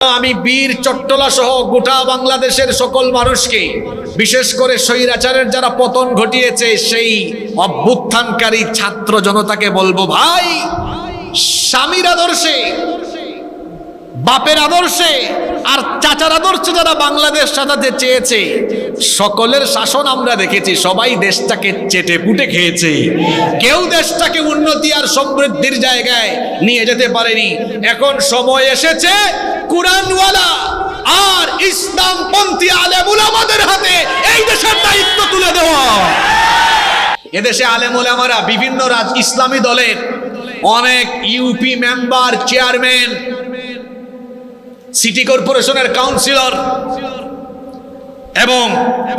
আমি বীর চট্টলা সহ গোটা বাংলাদেশের সকল মানুষকে, বিশেষ করে স্বৈরাচারের যারা পতন ঘটিয়েছে সেই অভ্যুত্থানকারী ছাত্র জনতাকে বলবো, ভাই, স্বামীর আদর্শে, বাপের আদর্শে আর চাচার আদর্শে যারা বাংলাদেশ সাজাতে চেয়েছে, সকলের শাসন আমরা দেখেছি, সবাই দেশটাকে চেটে পুটে খেয়েছে। কেউ দেশটাকে উন্নতি আর সমৃদ্ধির জায়গায় নিয়ে যেতে পারেনি। এখন সময় এসেছে কুরআনওয়ালা আর ইসলামপন্থী আলেম উলামাদের হাতে এই দেশের দায়িত্ব তুলে দেওয়া। এদেশে আলেম উলামারা বিভিন্ন ইসলামী দলের অনেক ইউপি মেম্বার, চেয়ারম্যান, সিটি কর্পোরেশনের কাউন্সিলর এবং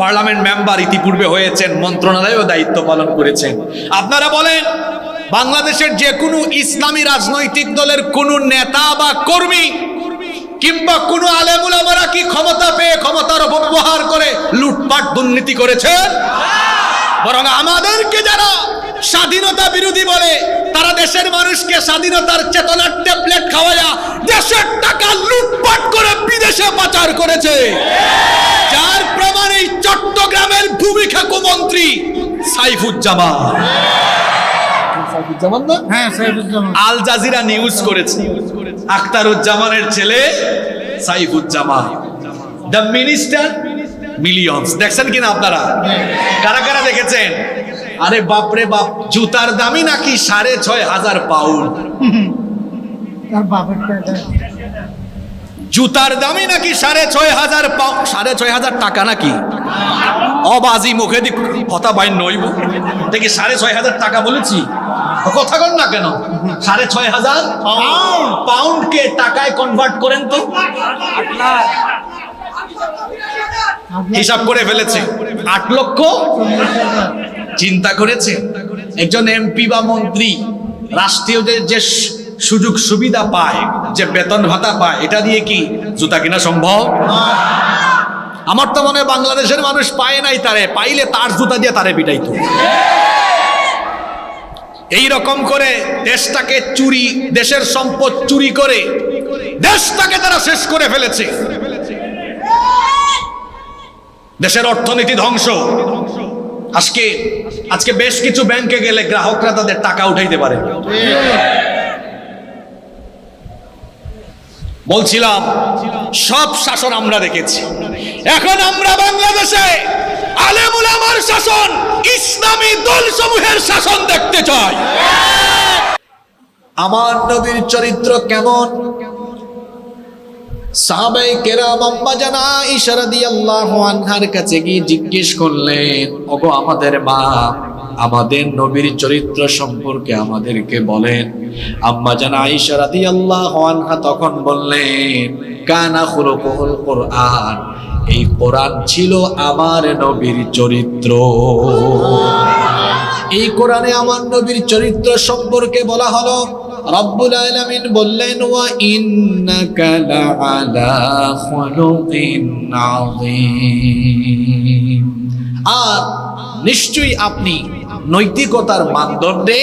পার্লামেন্ট মেম্বার ইতিপূর্বে হয়েছেন, মন্ত্রণালয়েও দায়িত্ব পালন করেছেন। আপনারা বলেন, বাংলাদেশের যে কোনো ইসলামী রাজনৈতিক দলের কোনো নেতা বা কর্মী কিংবা কোনো আলেম উলামারা কি ক্ষমতা পেয়ে ক্ষমতার অপব্যবহার করে লুটপাট দুর্নীতি করেছেন? বরং আমাদেরকে যারা স্বাধীনতা বিরোধী বলে, তারা দেশের মানুষকে স্বাধীনতার চেতনার ট্যাবলেট খাওয়ায়া দেশের টাকা লুটপাট করে বিদেশে পাচার করেছে। যার প্রমাণ এই চট্টগ্রামের ভূমিখাকু মন্ত্রী সাইফুজ্জামান। আল জাজিরা নিউজ করেছে, আখতারুজ্জামানের ছেলে সাইফুজ্জামান, দ্য মিনিস্টার মিলিয়নস। দেখছেন কিনা আপনারা? কারা কারা দেখেছেন? আরে বাপরে বাপ, জুতার দামই নাকি 6,500 পাউন্ড। জুতার দামই নাকি 6,500 পাউন্ড, 6,500 টাকা নাকি? অবাজি মুখে দি কথা বাইন নইব দেখি 6,500 টাকা বলেছি, কথা কন না কেন? 6,500 পাউন্ডকে টাকায় কনভার্ট করেন তো। হিসাব করে ফেলেছে 8 লক্ষ। চিন্তা করেছে একজন এমপি বা মন্ত্রী রাষ্ট্রীয় যে সুযোগ সুবিধা পায়, যে বেতন ভাতা পায়, এটা দিয়ে কি জুতা কিনা সম্ভব? আমার তো মনে হয় বাংলাদেশের মানুষ পায় নাই, তারে পাইলে তার জুতা দিয়ে তারে পিটাইতো। এই রকম করে দেশটাকে চুরি, দেশের সম্পদ চুরি করে দেশটাকে তারা শেষ করে ফেলেছে। দেশের অর্থনীতি ধ্বংস। আজকে বেশ কিছু ব্যাংকে গেলে গ্রাহকরা তাদের টাকা উঠাইতে পারে। বলছিলাম সব শাসন আমরা দেখেছি, এখন আমরা বাংলাদেশে আলেম উলামার শাসন, ইসলামী দলসমূহের শাসন দেখতে চাই। আমার নবীর চরিত্র কেমন? সাহাবায়ে কেরাম আম্মা জান আয়েশা রাদিয়াল্লাহু আনহার কাছে গিয়ে জিজ্ঞেস করলেন, ওগো আমাদের মা, আমাদের নবীর চরিত্র সম্পর্কে আমাদেরকে বলেন। আম্মা জান আয়েশা রাদিয়াল্লাহু আনহা তখন বললেন, কানা খুলুকুল কুরআন, এই কোরআন ছিল আমার নবীর চরিত্র। এই কোরআনে আমার নবীর চরিত্র সম্পর্কে বলা হলো। রব্বুল আলামিন বললেন, ওয়া ইন্নাকা লাআলা খুলুকিন আযীম, আর নিশ্চয়ই আপনি নৈতিকতার মানদণ্ডে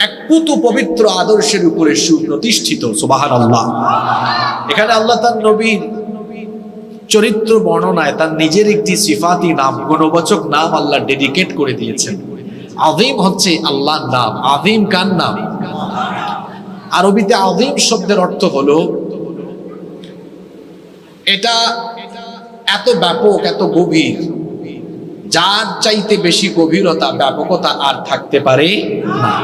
এক পুতু পবিত্র আদর্শের উপরে সুপ্রতিষ্ঠিত। সুবহানাল্লাহ। এখানে আল্লাহ তার নবীর চরিত্র বর্ণনায় তার নিজের একটি সিফাতি নাম, গুণবাচক নাম আল্লাহ ডেডিকেট করে দিয়েছেন। আযীম হচ্ছে আল্লাহর নাম। আযীম কার নাম? আরবিতে আযীম শব্দের অর্থ হলো, এটা এত ব্যাপক, এত গভীর, যার চাইতে বেশি গভীরতা, ব্যাপকতা আর থাকতে পারে না।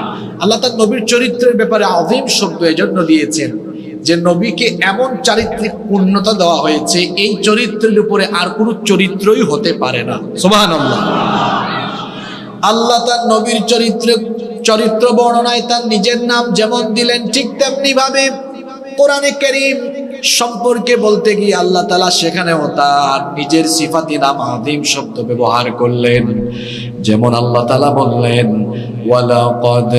আল্লাহ তার নবীর চরিত্রের ব্যাপারে আযীম শব্দ এজন্য দিয়েছেন যে নবীকে এমন চারিত্রিক পূর্ণতা দেওয়া হয়েছে, এই চরিত্রের উপরে আর কোনো চরিত্রই হতে পারে না। সুবহানাল্লাহ। আল্লাহ তার নবীর চরিত্র বর্ণনায় তার নিজের নাম যেমন দিলেন, ঠিক তেমনি ভাবে কোরআনে কারীম সম্পর্কে বলতে গিয়ে আল্লাহ তাআলা সেখানেও তার নিজের সিফাতি নাম আযীম শব্দ ব্যবহার করলেন। যেমন আল্লাহ তাআলা বললেন, ওয়ালাকাদ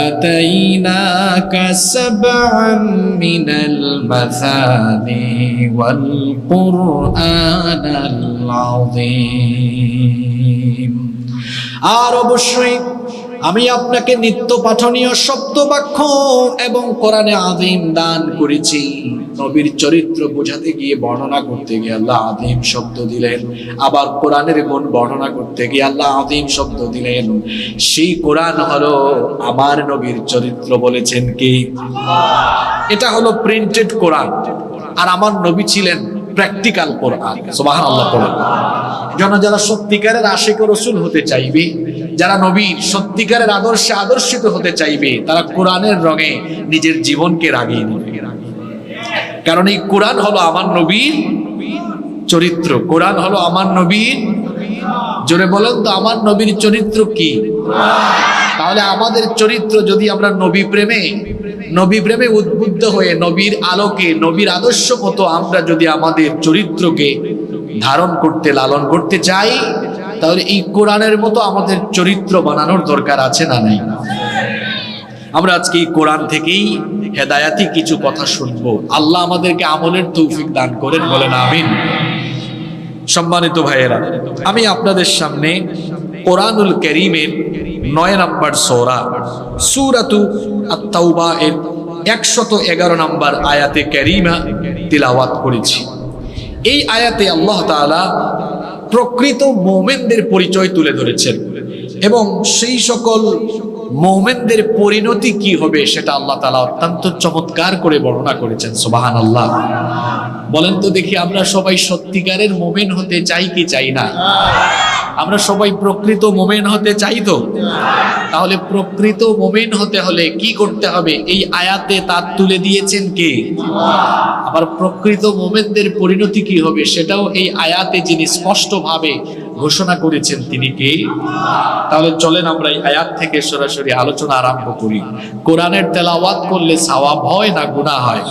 আতাইনাকা সাবআম মিনাল মাসানি ওয়াল কুরআনাল আযীম। আর অবশ্যই আমি আপনাকে নিত্য পাঠনীয় শব্দ বাক্য এবং কোরআনে আযীম দান করেছি। নবীর চরিত্র বোঝাতে গিয়ে, বর্ণনা করতে গিয়ে আল্লাহ আযীম শব্দ দিলেন, আবার কোরআনের গুণ বর্ণনা করতে গিয়ে আল্লাহ আযীম শব্দ দিলেন। সেই কোরআন হলো আমার নবীর চরিত্র, বলেছেন কি? এটা হলো প্রিন্টেড কোরআন, আর আমার নবী ছিলেন প্র্যাকটিক্যাল কোরআন। সুবহানাল্লাহ পড়েন। যারা সত্যিকারের আশিক ও রাসূল হতে চাইবে, যারা নবীর সত্যিকারের আদর্শে আদর্শিত হতে চাইবে, তারা কোরআনের রঙে নিজের জীবনকে রাঙিয়ে নেবে। কারণ এই কোরআন হলো আমার নবীর চরিত্র, কোরআন হলো আমার নবীর, জোরে বলেন তো, আমার নবীর চরিত্র কি? তাহলে আমাদের চরিত্র যদি আমরা নবী প্রেমে উদ্বুদ্ধ হয়ে, নবীর আলোকে, নবীর আদর্শ মতো আমরা যদি আমাদের চরিত্রকে ধারণ করতে, লালন করতে চাই, তাহলে এই কোরআনের মতো আমাদের চরিত্র বানানোর দরকার আছে না নাই? আমরা আজকে এই কোরআন থেকেই হেদায়াতি কিছু কথা শুনবো। আল্লাহ আমাদেরকে আমলের তৌফিক দান করেন, বলেন আমিন। সম্মানিত ভাইয়েরা, আমি আপনাদের সামনে কোরআনুল কারীমের 9 নম্বর সূরা, সূরাতু আত-তাওবা এর 111 নম্বর আয়াতে কারীমা তিলাওয়াত করেছি। এই আয়াতে আল্লাহ তাআলা প্রকৃত মুমিনদের পরিচয় তুলে ধরেছেন এবং সেই সকল মুমিনদের পরিণতি কি হবে সেটা আল্লাহ তাআলা অত্যন্ত চমৎকার করে বর্ণনা করেছেন। সুবহানাল্লাহ। বলেন তো দেখি, আমরা সবাই সত্যিকারের মুমিন হতে চাই কি চাই না? আমরা সবাই প্রকৃত মুমিন হতে চাই তো? তাহলে প্রকৃত মুমিন হতে হলে কি করতে হবে? এই আয়াতে তা তুলে দিয়েছেন কে? আবার প্রকৃত মুমিনদের পরিণতি কি হবে সেটাও এই আয়াতে যিনি স্পষ্টভাবে ঘোষণা করেছেন তিনি কে? তাহলে চলেন আমরা এই আয়াত থেকে সরাসরি আলোচনা আরম্ভ করি। কোরআনের তেলাওয়াত করলে সওয়াব হয় না গুনাহ হয়?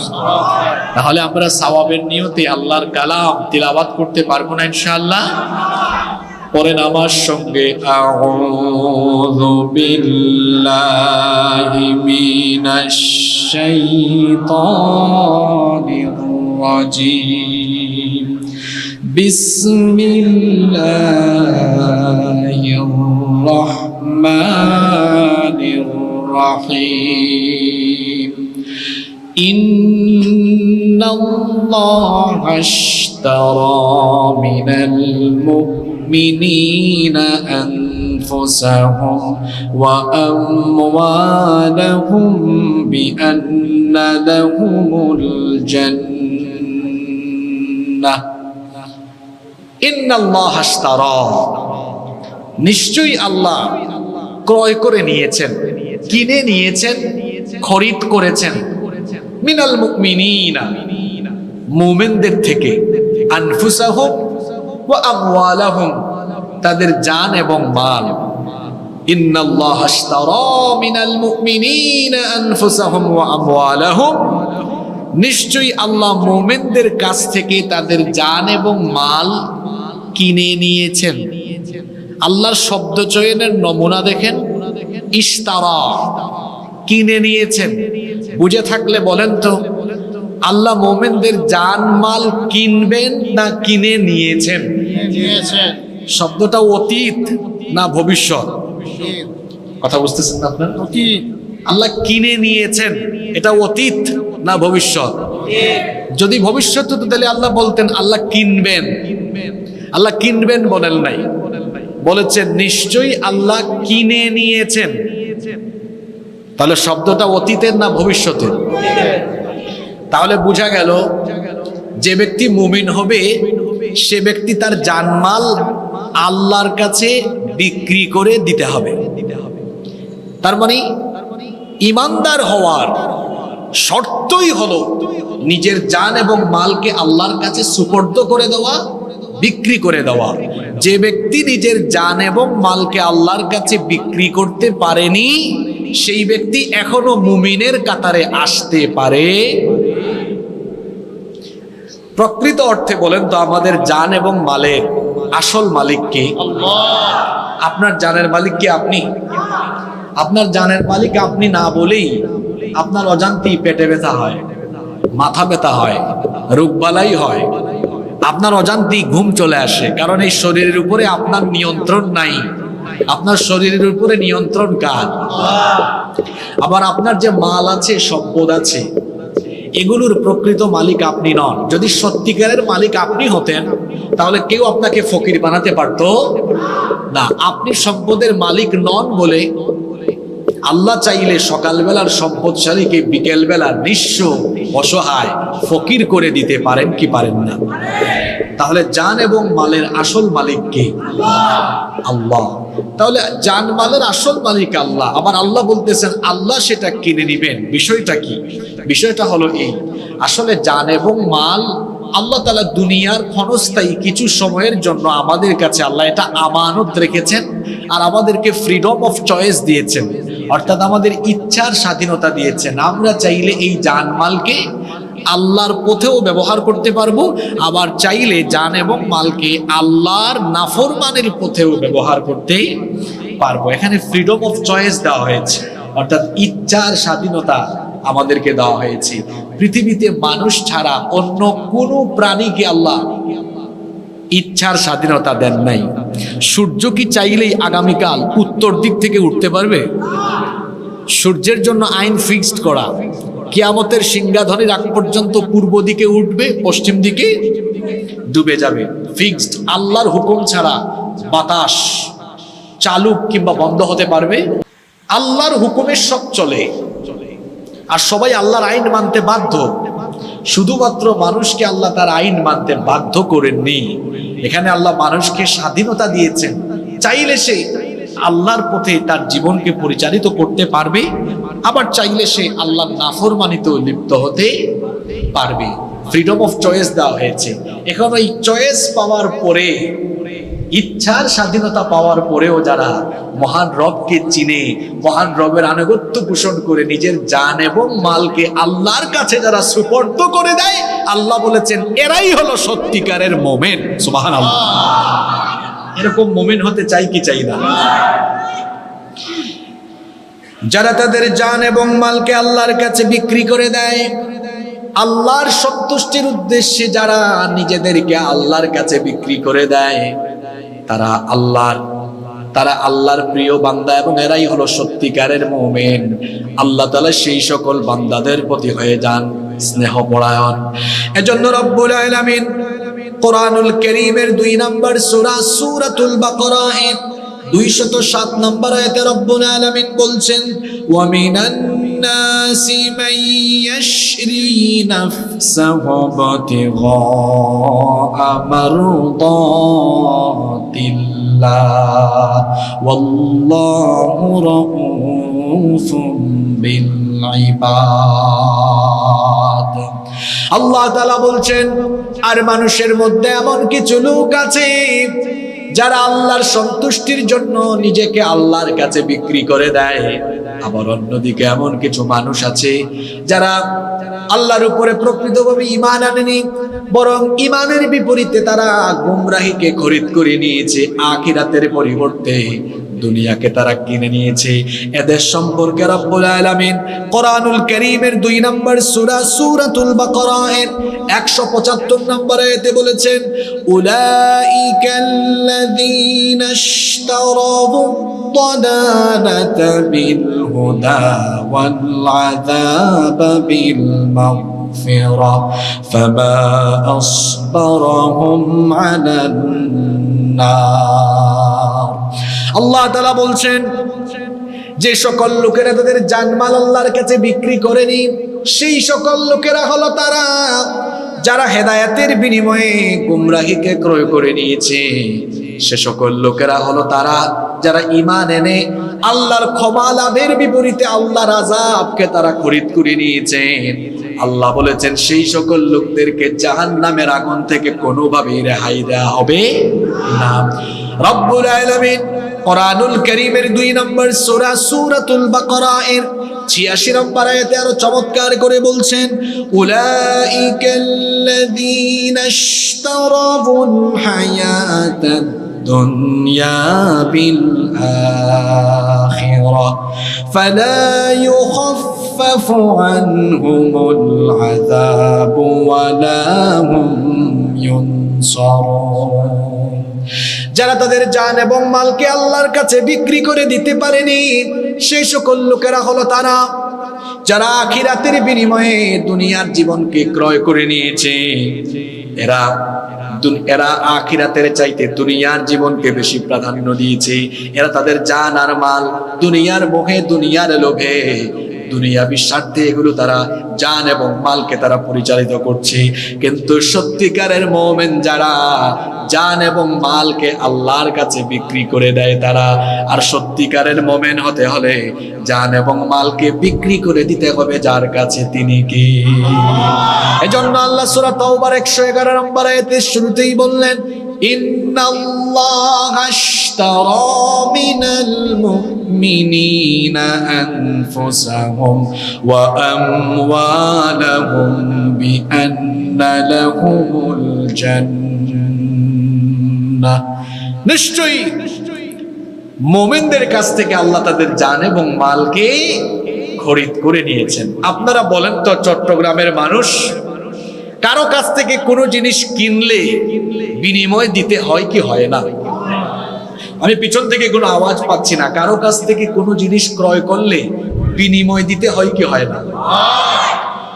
তাহলে আমরা সওয়াবের নিয়তে আল্লাহর কালাম তিলাওয়াত করতে পারবো না ইনশাআল্লাহ? পড়েন আমার সঙ্গে, আউযু বিল্লাহি মিনাশ শাইতানির রাজীম, বিসমিল্লাহির রহমানির রহিম। ইন্নাল্লাহা আশতারা মিনাল মুমিনিনা আনফুসাহুম ওয়া আমওয়ালাহুম বিআন্না লাহুমুল জান্নাহ। ইন্নাল্লাহা আশতারা, নিশ্চয়ই আল্লাহ ক্রয় করে নিয়েছেন, কিনে নিয়েছেন, খরিদ করেছেন, মিনাল মুমিনিনা, মুমিনদের থেকে, আনফুসাহুম ওয়া আমওয়ালাহুম, তাদের জান এবং মাল। ইন্নাল্লাহা আশতারা মিনাল মুমিনিনা আনফুসাহুম ওয়া আমওয়ালাহুম, নিশ্চয়ই আল্লাহ মুমিনদের কাছ থেকে তাদের জান এবং মাল কিনে নিয়েছেন। আল্লাহর শব্দ চয়নের নমুনা দেখেন, ইশতারা, কিনে নিয়েছেন। বুঝে থাকলে বলেন তো, আল্লাহ মুমিনদের জান মাল কিনবেন না কিনে নিয়েছেন? শব্দটা অতীত না ভবিষ্যৎ? কথা বুঝতেছেন না আপনারা? আল্লাহ কিনে নিয়েছেন, এটা অতীত না ভবিষ্যৎ? যদি ভবিষ্যৎ হতো তাহলে আল্লাহ বলতেন আল্লাহ কিনবেন। আল্লাহ কিনবেন বলেন নাই, বলেছেন নিশ্চয়ই আল্লাহ কিনে নিয়েছেন। তাহলে শব্দটা অতীতের না ভবিষ্যতের? তাহলে বোঝা গেল যে ব্যক্তি মুমিন হবে সে ব্যক্তি তার জানমাল আল্লাহর কাছে বিক্রি করে দিতে হবে। তার মানে ঈমানদার হওয়ার শর্তই হলো নিজের জান এবং মালকে আল্লাহর কাছে সুপর্দ করে দেওয়া, বিক্রি করে দেওয়া। যে ব্যক্তি নিজের জান এবং মালকে আল্লাহর কাছে বিক্রি করতে পারেনি সেই ব্যক্তি এখনো মুমিনের কাতারে আসতে পারে। প্রকৃত অর্থে বলেন তো, আমাদের জান এবং মালের আসল মালিক কে? আপনার জানের মালিক কি আপনি? আপনার জানের মালিক আপনি না বলেই আপনার অজান্তেই পেটে ব্যথা হয়, মাথা ব্যথা হয়, রোগবালাই হয়, আপনার অজান্তেই ঘুম চলে আসে, কারণ এই শরীরের উপরে আপনার নিয়ন্ত্রণ নাই। আপনার শরীরের উপরে নিয়ন্ত্রণ কার? আবার আপনার যে মাল আছে, সম্পদ আছে, এগুলোর প্রকৃত মালিক আপনি নন। যদি সত্যিকারের মালিক আপনি হতেন তাহলে কেউ আপনাকে ফকির বানাতে পারতো না। আপনি সম্পদের মালিক নন বলে আল্লাহ চাইলে সকালবেলার সম্পদশালীকে বিকেলবেলার নিঃস্ব অসহায় ফকির করে দিতে পারেন কি পারেন না? তাহলে জান এবং মালের আসল মালিক কে? আল্লাহ। তাহলে জান মালের আসল মালিক আল্লাহ। আবার আল্লাহ বলতেছেন আল্লাহ সেটা কিনে নিবেন। বিষয়টা কি? বিষয়টা হলো এই, আসলে জান এবং মাল আল্লাহ তাআলা দুনিয়ার ক্ষণস্থায়ী কিছু সময়ের জন্য আমাদের কাছে আল্লাহ এটা আমানত রেখেছেন, আর আমাদেরকে ফ্রিডম অফ চয়েস দিয়েছেন, অর্থাৎ আমাদের ইচ্ছার স্বাধীনতা দিয়েছেন। আমরা চাইলে এই জানমালকে আল্লাহর পথেও ব্যবহার করতে পারবো, আবার চাইলে জান এবং মালকে আল্লাহর নাফরমানের পথেও ব্যবহার করতে পারবো। এখানে ফ্রিডম অফ চয়েস দেওয়া হয়েছে, অর্থাৎ ইচ্ছার স্বাধীনতা আমাদেরকে দেওয়া হয়েছে। পৃথিবীতে মানুষ ছাড়া অন্য কোনো প্রাণীকে আল্লাহ ইচ্ছার স্বাধীনতা দেন নাই। সূর্য কি চাইলেই আগামীকাল উত্তর দিক থেকে উঠতে পারবে? সূর্যের জন্য আইন ফিক্সড করা, কিয়ামতের সিংহাধনের আগ পর্যন্ত পূর্ব দিকে উঠবে, পশ্চিম দিকে ডুবে যাবে, ফিক্সড। আল্লাহর হুকুম ছাড়া বাতাস চালু কিংবা বন্ধ হতে পারবে? আল্লাহর হুকুমে সব চলে, আর সবাই আল্লাহর আইন মানতে বাধ্য। শুধুমাত্র মানুষকে আল্লাহ তার আইন মানতে বাধ্য করেননি। এখানে আল্লাহ মানুষকে স্বাধীনতা দিয়েছেন, চাইলে সে আল্লাহর পথে তার জীবনকে পরিচালিত করতে পারবে, আবার চাইলে সে আল্লাহর নাফরমানিতেও লিপ্ত হতে পারবে। ফ্রিডম অফ চয়েস দেওয়া হয়েছে। এখন ওই চয়েস পাওয়ার পরে, ইচ্ছার স্বাধীনতা পাওয়ার পরেও যারা মহান রবকে চিনে, মহান রবের আনুগত্য পোষণ করে নিজের জান এবং মালকে আল্লাহর কাছে যারা সুপর্দ করে দেয়, আল্লাহ বলেছেন এরাই হলো সত্যিকারের মুমিন। সুবহানাল্লাহ। এরকম মুমিন হতে চাই কি চাই না? যারা তাদের জান এবং মালকে আল্লাহর কাছে বিক্রি করে দেয়, আল্লাহর সন্তুষ্টির উদ্দেশ্যে যারা নিজেদেরকে আল্লাহর কাছে বিক্রি করে দেয়, তারা আল্লাহর প্রিয় বান্দা, এবং এরাই হলো সত্যিকারের মুমিন। আল্লাহ তাআলা সেই সকল বান্দাদের প্রতি হয়ে যান স্নেহপরায়ণ। এজন্য রব্বুল আলামিন কোরআনুল কারীমের 2 নম্বর সূরা সূরাতুল বাকারা 207 নম্বর আয়াতে রব্বুল আলামিন বলছেন, ওয়া মিনান নাসি মান ইয়াশরি নাফসাহু বিতিগা মারদাতিল্লাহ ওয়াল্লাহু রাউফুম বিল ইবাদ। আল্লাহ তাআলা বলছেন, আর মানুষের মধ্যে এমন কিছু লোক আছে যারা আল্লাহর সন্তুষ্টির জন্য নিজেকে আল্লাহর কাছে বিক্রি করে দেয়। আবার অন্যদিকে এমন কিছু মানুষ আছে যারা আল্লাহর উপরে প্রকৃতভাবে ঈমান আনেনি, বরং ঈমানের বিপরীতে তারা গুমরাহিকে খরিদ করে নিয়েছে, আখিরাতের পরিবর্তে দুনিয়াকে তারা কিনে নিয়েছে। এদের সম্পর্কে রব্বুল আলামিন কোরআনুল কারীমের 2 নম্বর সূরা সূরাতুল বাকারা 175 নম্বর আয়াতে বলেছেন, উলাইকাল্লাযীনা ইশতারাবু দালালাতা বিল হুদা ওয়াল আযাবা বিল মাগফিরা ফামা আসবারহুম আলান নার। আল্লাহ তাআলা বলছেন, যে সকল লোকেরা তাদের জানমাল আল্লাহর কাছে বিক্রি করেনি, সেই সকল লোকেরা হলো তারা যারা হেদায়েতের বিনিময়ে গুমরাহিকে ক্রয় করে নিয়েছে। সে সকল লোকেরা হলো তারা যারা ঈমান এনে আল্লাহর ক্ষমা লাভের বিপরীতে আল্লাহর আযাবকে তারা খরিদ করে নিয়েছেন। আল্লাহ বলেছেন সেই সকল লোকদেরকে জাহান্নামের আগুন থেকে কোনোভাবেই রেহাই দেওয়া হবে না। রব্বুল আলামিন কোরআনুল কারীমের 2 নম্বর সূরা সূরাতুল বাকারা 86 নম্বর আয়াতে আরো চমৎকার করে বলছেন, উলাইকাল্লাযীনা ইশতারাবুল হায়াতাদ দুনিয়া বিল আখিরা ফালা ইউখাফফাফু আনহুমুল আযাবু ওয়ালা হুম ইউনসারুন। যারা তাদের জান এবং মালকে আল্লাহর কাছে বিক্রি করে দিতে পারেনি, সেই সকল লোকেরা হলো তারা যারা আখিরাতের বিনিময়ে দুনিয়ার জীবনকে ক্রয় করে নিয়েছে। এরা আখিরাতের চাইতে দুনিয়ার জীবনকে বেশি প্রাধান্য দিয়েছে। এরা তাদের জান আর মাল দুনিয়ার মোহে, দুনিয়ার লোভে, দুনিয়াবি স্বার্থে এগুলো তারা জান এবং মালকে তারা পরিচালিত করছে। কিন্তু সত্যিকারের মুমিন যারা জান এবং মালকে আল্লাহর কাছে বিক্রি করে দেয় তারা। আর সত্যিকারের মুমিন হতে হলে জান এবং মালকে বিক্রি করে দিতে হবে যার কাছে, তিনি কি? এজন্য আল্লাহ সূরা তাওবার 111 নম্বর আয়াতের শুরুতেই বললেন, ইন্নাল্লাহা আশতারা মিনাল মুমিনিনা আনফুসাহুম ওয়া আমওয়ালাহুম বিআন্না লাহুমুল জান্নাহ। নিশ্চয়ই মুমিনদের কাছ থেকে আল্লাহ তাদের জান এবং মালকে খরিদ করে নিয়েছেন। আপনারা বলেন তো, চট্টগ্রামের মানুষ কারো কাছ থেকে কোনো জিনিস কিনলে বিনিময় দিতে হয় কি হয় না? আমি পিছন থেকে কোনো আওয়াজ পাচ্ছি না। কারো কাছ থেকে কোনো জিনিস ক্রয় করলে বিনিময় দিতে হয় কি হয় না?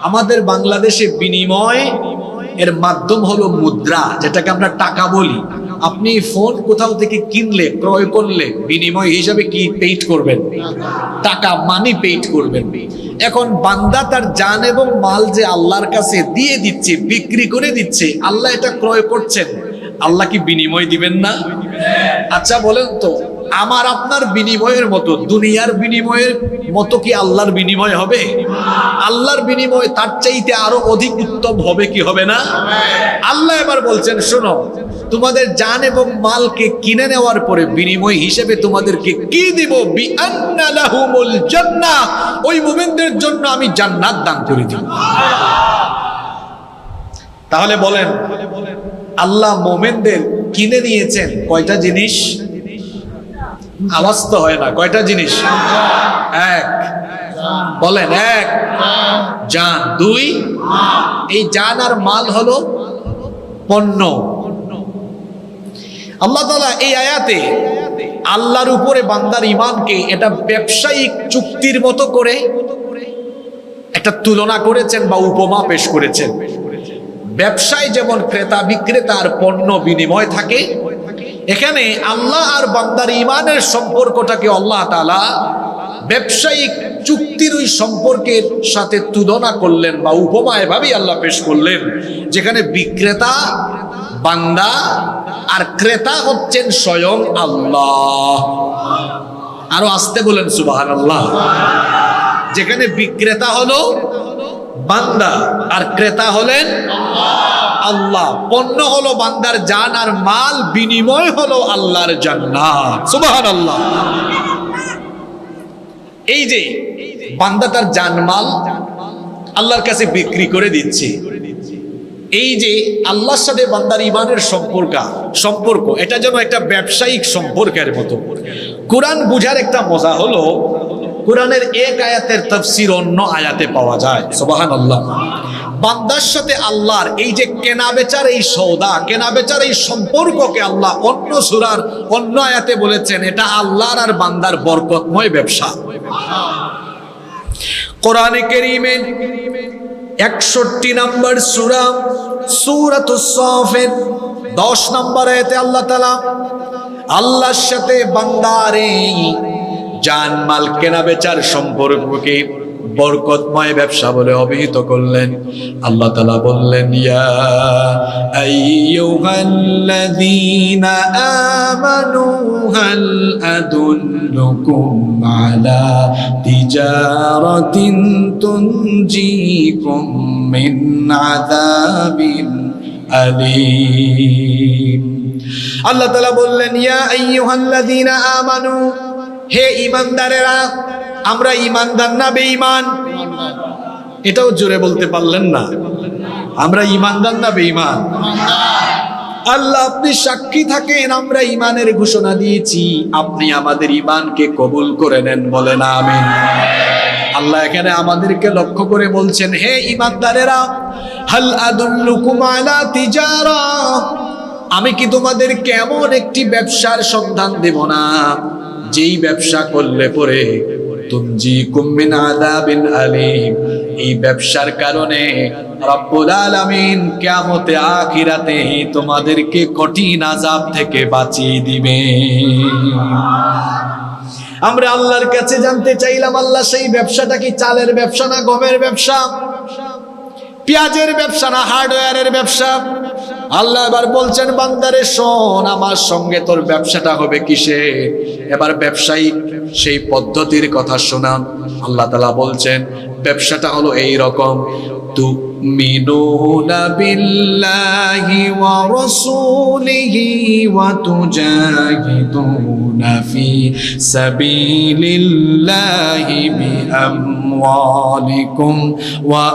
আমাদের বাংলাদেশে বিনিময় এর মাধ্যম হলো মুদ্রা, যেটাকে আমরা টাকা বলি। আপনি ফোন কোথাও থেকে কিনলে, ক্রয় করলে বিনিময় হিসাবে কি পেইড করবেন? টাকা, মানি পেইড করবেন। এখন বান্দা তার জান এবং মাল যে আল্লাহর কাছে দিয়ে দিচ্ছে, বিক্রি করে দিচ্ছে, আল্লাহ এটা ক্রয় করছেন, আল্লাহ কি বিনিময় দিবেন না? আচ্ছা বলেন তো, আমার আপনার বিনিময়ের মতো, দুনিয়ার বিনিময়ের মতো কি আল্লাহর বিনিময় হবে? আল্লাহর বিনিময় তার চাইতে আরো অধিক উত্তম হবে কি হবে না? আল্লাহ এবার বলছেন, শোনো, তোমাদের জান এবং মালকে কিনে নেওয়ার পরে বিনিময় হিসেবে তোমাদেরকে কি দিব? বিআন্না লাহুমুল জান্নাহ, ওই মুমিনদের জন্য আমি জান্নাত দান করে দিব। তাহলে বলেন, আল্লাহ মুমিনদের কিনে নিয়েছেন কয়টা জিনিস? আওয়াজ তো হয় না। কয়টা জিনিস? এক, বলেন। এক, জান। দুই, এই জান আর মাল হলো পণ্য। আল্লাহ তাআলা এই আয়াতে আল্লাহর উপরে বান্দার ঈমানকে এটা ব্যবসায়িক চুক্তির মতো করে একটা তুলনা করেছেন বা উপমা পেশ করেছেন। ব্যবসায় যেমন ক্রেতা বিক্রেতার পণ্য বিনিময় থাকে, এখানে আল্লাহ আর বান্দার ঈমানের সম্পর্কটাকে আল্লাহ তাআলা ব্যবসায়িক চুক্তির ওই সম্পর্কের সাথে তুলনা করলেন বা উপমা এভাবেই আল্লাহ পেশ করলেন, যেখানে বিক্রেতা বান্দা আর ক্রেতা হচ্ছেন স্বয়ং আল্লাহ। আরো আসতে বলেন সুবহানাল্লাহ। যেখানে বিক্রেতা হলো বান্দা আর ক্রেতা হলেন আল্লাহ। পণ্য হলো বান্দার জান আর মাল, বিনিময় হলো আল্লাহর জান্নাত। সুবহানাল্লাহ। এই যে বান্দা তার জান মাল আল্লাহর কাছে বিক্রি করে দিচ্ছে, এই যে আল্লাহর সাথে বান্দার ঈমানের সম্পর্ক, এটা যেন একটা ব্যবসায়িক সম্পর্কের মতো। কোরআন বুঝার একটা মজা হলো, কোরআনের এক আয়াতের তাফসীর অন্য আয়াতে পাওয়া যায়। সুবহানাল্লাহ। বান্দার সাথে আল্লাহর এই যে কেনা বেচার এই সওদা, কেনা বেচার এই সম্পর্ককে আল্লাহ অন্য সূরার অন্য আয়াতে বলেছেন এটা আল্লাহর আর বান্দার বরকতময় ব্যবসা। কোরআনে কারীমের 61 নম্বর সূরা, সূরাতুস সাফের 10 নম্বর আয়াতে আল্লাহ তাআলা আল্লাহর সাথে বান্দার এই জান মাল কেনা বেচার সম্পর্ককে বরকতময় ব্যবসা বলে অভিহিত করলেন। আল্লাহ তাআলা বললেন, ইয়া আইয়ুহাল্লাযীনা আমানু হাল আদুল্লুকুম আলা তিজারাতিন তুনজিকুম মিন আযাবিন আলীম। আল্লাহ তাআলা বললেন, ইয়া আইয়ুহাল্লাযীনা আমানু, হে ঈমানদারেরা। আমরা ঈমানদার না বেঈমান? এটাও জোরে বলতে পারলেন না। আমরা ঈমানদার না বেঈমান? আল্লাহ আপনি সাক্ষী থাকেন, আমরা ঈমানের ঘোষণা দিয়েছি, আপনি আমাদের ঈমানকে কবুল করে নেন। বলেন আমিন। আল্লাহ এখানে আমাদেরকে লক্ষ্য করে বলছেন, হে ঈমানদারেরা, হাল আদুল্লুকুম আলা তিজারা, আমি কি তোমাদেরকে এমন একটি ব্যবসার সন্ধান দেব না যেই ব্যবসা করলে পরে তুনজিকুম মিন আযাবিন আলীম, এই ব্যবসার কারণে রব্বুল আলামিন কিয়ামতে আখিরাতে তোমাদেরকে কঠিন আযাব থেকে বাঁচিয়ে দিবে। আমরা আল্লাহর কাছে জানতে চাইলাম, আল্লাহ সেই ব্যবসাটা কি চালের ব্যবসা না গমের ব্যবসা, পেঁয়াজের ব্যবসা না হার্ডওয়্যারের ব্যবসা? আল্লাহ এবার বলছেন, বান্দারে শোন, আমার সঙ্গে তোর ব্যবসাটা হবে কিসে? এবার ব্যবসায়িক সেই পদ্ধতির কথা শোনান। আল্লাহ তাআলা বলছেন ব্যবসাটা হলো এই রকম, তুমিনুনা বিল্লাহি ওয়া রাসূলিহি ওয়া তুজাহিদুনা ফি সাবিলিল্লাহি বিআমওয়ালিকুম ওয়া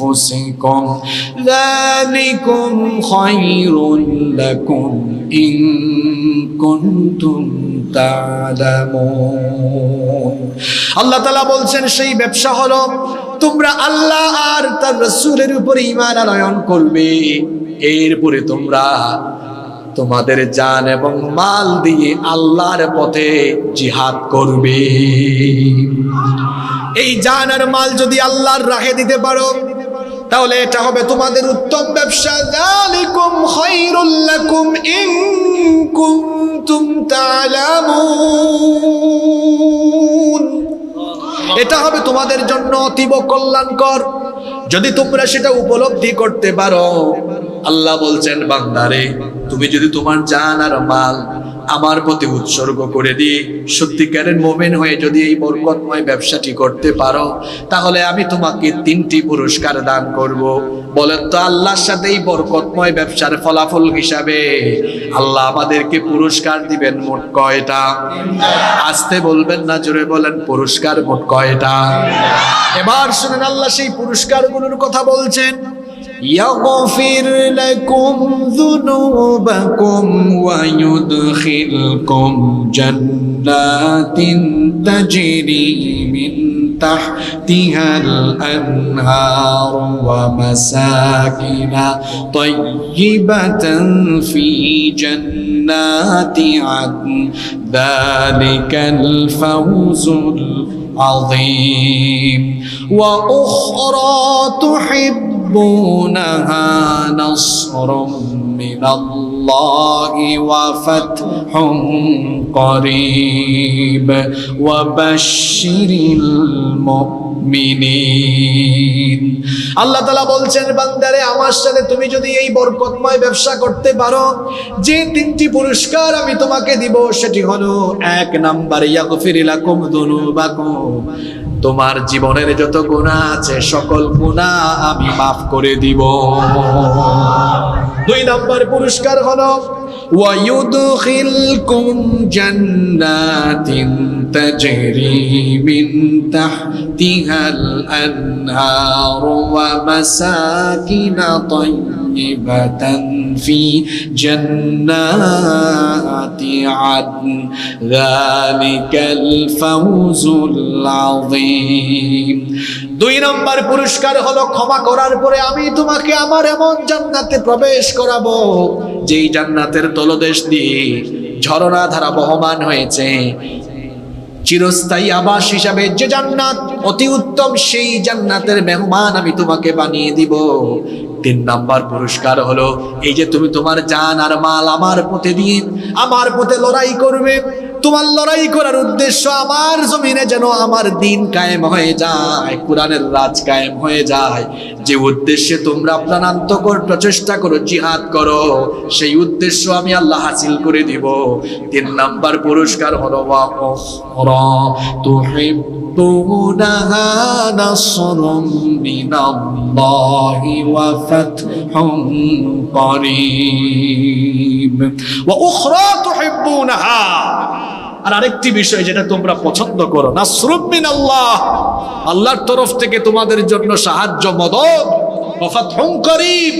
أنفسكم ذلكم خير لكم إن كنتم تعلمون। আল্লাহ তাআলা বলছেন সেই ব্যবসা হলো তোমরা আল্লাহ আর তার রাসূলের উপর ঈমান আনয়ন করবে, এরপরে তোমরা তোমাদের জান এবং মাল দিয়ে আল্লাহর পথে জিহাদ করবে। এই জান আর মাল যদি আল্লাহর রাহে দিতে পারো তাহলে এটা হবে তোমাদের উত্তম ব্যবসা। যালিকুম খায়রুল লাকুম ইন কুনতুম তা'লামুন, এটা হবে তোমাদের জন্য অতীব কল্যাণকর যদি তোমরা সেটা উপলব্ধি করতে পারো। আল্লাহ বলছেন, বান্দারে তুমি যদি তোমার জান আর মাল আমার প্রতি উৎসর্গ করে দিয়ে সত্যিকারের মুমিন হয়ে যদি এই বরকতময় ব্যবসাটি করতে পারো তাহলে আমি তোমাকে 3টি পুরস্কার দান করব। বলেন তো আল্লাহর সাথে এই বরকতময় ব্যবসার ফলাফল হিসাবে আল্লাহ আমাদেরকে পুরস্কার দিবেন মোট কয়টা? আস্তে বলবেন না, জোরে বলেন, পুরস্কার মোট কয়টা? এবার শুনেন আল্লাহ সেই পুরস্কারগুলোর কথা বলছেন। يغفر لكم ذنوبكم ويدخلكم جنات تجري من تحتها الأنهار ومساكن طيبة في جنات عدن ذلك الفوز العظيم وأخرى تحبونها نصر من الله وفتح قريب وبشر المؤمنين। আল্লাহ তাআলা বলছেন, বান্দারে আমার সাথে তুমি যদি এই বরকতময় ব্যবসা করতে পারো যে 3টি পুরস্কার আমি তোমাকে দিব সেটি হলো, 1 নাম্বার ইয়াগফির লাকুম যুনুবাকুম, তোমার জীবনের যত গুনাহ আছে সকল গুনাহ আমি মাফ করে দিব। 2 নাম্বার পুরস্কার হলো ওয়ায়ুদখিলকুম জান্নাতিন তাজরি মিন তাহতিহাল আনহার ওয়া মাসাকিনা তাইয়িবাতান ফি জান্নাতি আদন যালিকাল ফাওজুল আযীম। 2 নম্বর পুরস্কার হলো ক্ষমা করার পরে আমি তোমাকে আমার এমন জান্নাতে প্রবেশ করাবো যেই জান্নাতের তলদেশ দিয়ে ঝরনা ধারা বহমান হয়েছে, চিরস্থায়ী আবাস হিসাবে যে জান্নাত অতি উত্তম, সেই জান্নাতের মেহমান আমি তোমাকে বানিয়ে দিব। 3 নাম্বার পুরস্কার হলো এই যে তুমি তোমার জান আর মাল আমার পথে দিয়ে আমার পথে লড়াই করবে। তোমার লড়াই করার উদ্দেশ্য আমার জমিনে যেন আমার দিন কায়েম হয়ে যায়, কোরআনের রাজ কায়েম হয়ে যায়। যে উদ্দেশ্যে তোমরা প্রাণান্তকর প্রচেষ্টা করো, জিহাদ করো, সেই উদ্দেশ্য আমি আল্লাহ হাসিল করে দিব। 3 নাম্বার পুরস্কার হলো ওয়া উখরা তুহিব্বুনাহা নাসরুম মিনাল্লাহি ওয়া ফাতহুম করিব ওয়া উখরা তুহিব্বুনাহা। আর আরেকটি বিষয় যেটা তোমরা পছন্দ করো, নাসরুম মিনাল্লাহ, আল্লাহর তরফ থেকে তোমাদের জন্য সাহায্য মদদ, ওয়া ফাতহুম করিব,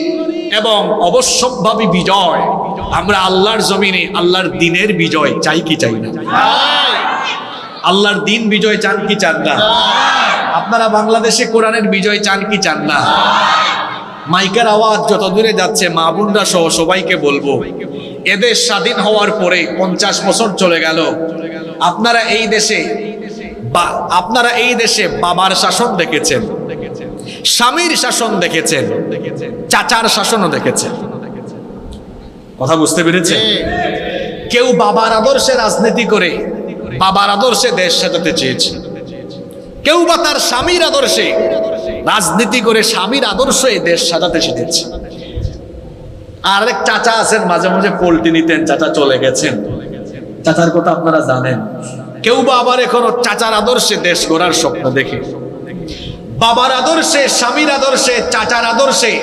এবং অবশ্যম্ভাবী বিজয়। আমরা আল্লাহর জমিনে আল্লাহর দ্বীনের বিজয় চাই কি চাই না? আল্লাহর দ্বীন বিজয় চান কি চান না? আপনারা বাংলাদেশে কোরআনের বিজয় চান কি চান না? মাইকের আওয়াজ যত দূরে যাচ্ছে, মা বোনরা সহ সবাইকে বলবো, এদেশ স্বাধীন হওয়ার পরে 50 বছর চলে গেল, আপনারা এই দেশে বাবার শাসন দেখেছেন, স্বামীর শাসন দেখেছেন, চাচার শাসনও দেখেছেন। কথা বুঝতে পেরেছে? কেউ বাবার আদর্শে রাজনীতি করে বাবার আদর্শে দেশ সাজাতে চেয়েছে, কেউ বা তার স্বামীর আদর্শে রাজনীতি করে স্বামীর আদর্শে দেশ সাজাতে শিখেছে। আর এক চাচা আছেন, মাঝে মাঝে পোল্টি নিতেন, চাচা চলে গেছেন, চাচার কথা আপনারা জানেন। কেউ বা আবার এখনো চাচার আদর্শে দেশ গড়ার স্বপ্ন দেখে। বাবার আদর্শে, স্বামীর আদর্শে, চাচার আদর্শে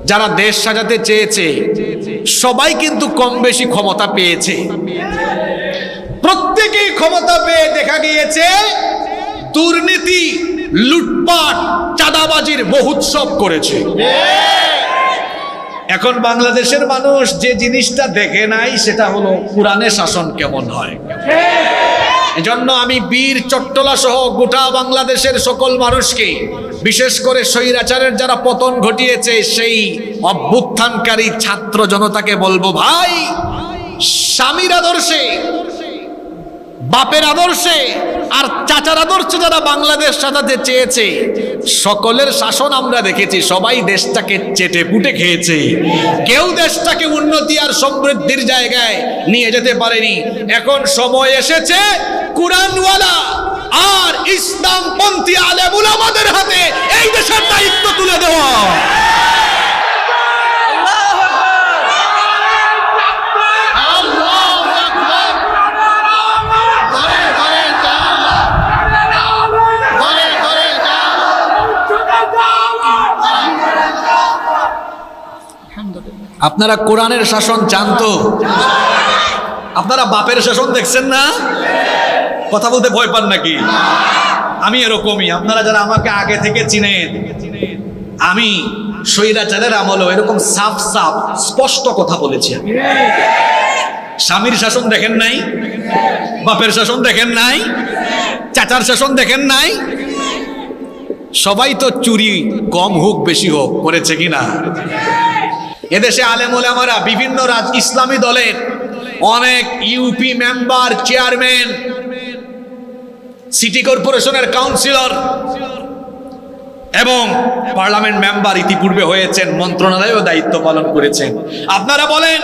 যারা দেশ সাজাতে চেয়েছে সবাই কিন্তু কম বেশি ক্ষমতা পেয়েছে। প্রত্যেকেই ক্ষমতা পেয়ে দেখা গিয়েছে দুর্নীতি, লুটপাট, চাঁদাবাজির মহোৎসব করেছে। এখন বাংলাদেশের মানুষ যে জিনিসটা দেখে নাই সেটা হলো কোরআনের শাসন কেমন হয়। এজন্য আমি বীর চট্টলা সহ গোটা বাংলাদেশের সকল মানুষকে, বিশেষ করে স্বৈরাচারের যারা পতন ঘটিয়েছে সেই অভ্যুত্থানকারী ছাত্র জনতাকে বলবো, ভাই, স্বামীর আদর্শে, বাপের আদর্শে আর চাচার আদর্শে যারা বাংলাদেশ সাজাতে চেয়েছে সকলের শাসন আমরা দেখেছি, সবাই দেশটাকে চেটে পুটে খেয়েছে। কেউ দেশটাকে উন্নতি আর সমৃদ্ধির জায়গায় নিয়ে যেতে পারেনি। এখন সময় এসেছে কুরআনওয়ালা আর ইসলামপন্থী আলেম উলামাদের হাতে এই দেশের দায়িত্ব তুলে দেওয়া। আপনারা কোরআনের শাসন চান তো? আপনারা বাপের শাসন দেখছেন না? কথা বলতে ভয় পান নাকি? আমি এরকমই। আপনারা যারা আমাকে আগে থেকে চিনেন, আমি স্বৈরাচারের আমলেও এরকম সাফ সাফ স্পষ্ট কথা বলেছি। স্বামীর শাসন দেখেন নাই, বাপের শাসন দেখেন নাই, চাচার শাসন দেখেন নাই। সবাই তো চুরি কম হোক বেশি হোক করেছে কিনা? এদেশে আলেম ওলামারা বিভিন্ন ইসলামী দলের অনেক ইউপি মেম্বার, চেয়ারম্যান, সিটি কর্পোরেশনের কাউন্সিলর এবং পার্লামেন্ট মেম্বার ইতিপূর্বে হয়েছেন, মন্ত্রণালয়েও দায়িত্ব পালন করেছেন। আপনারা বলেন,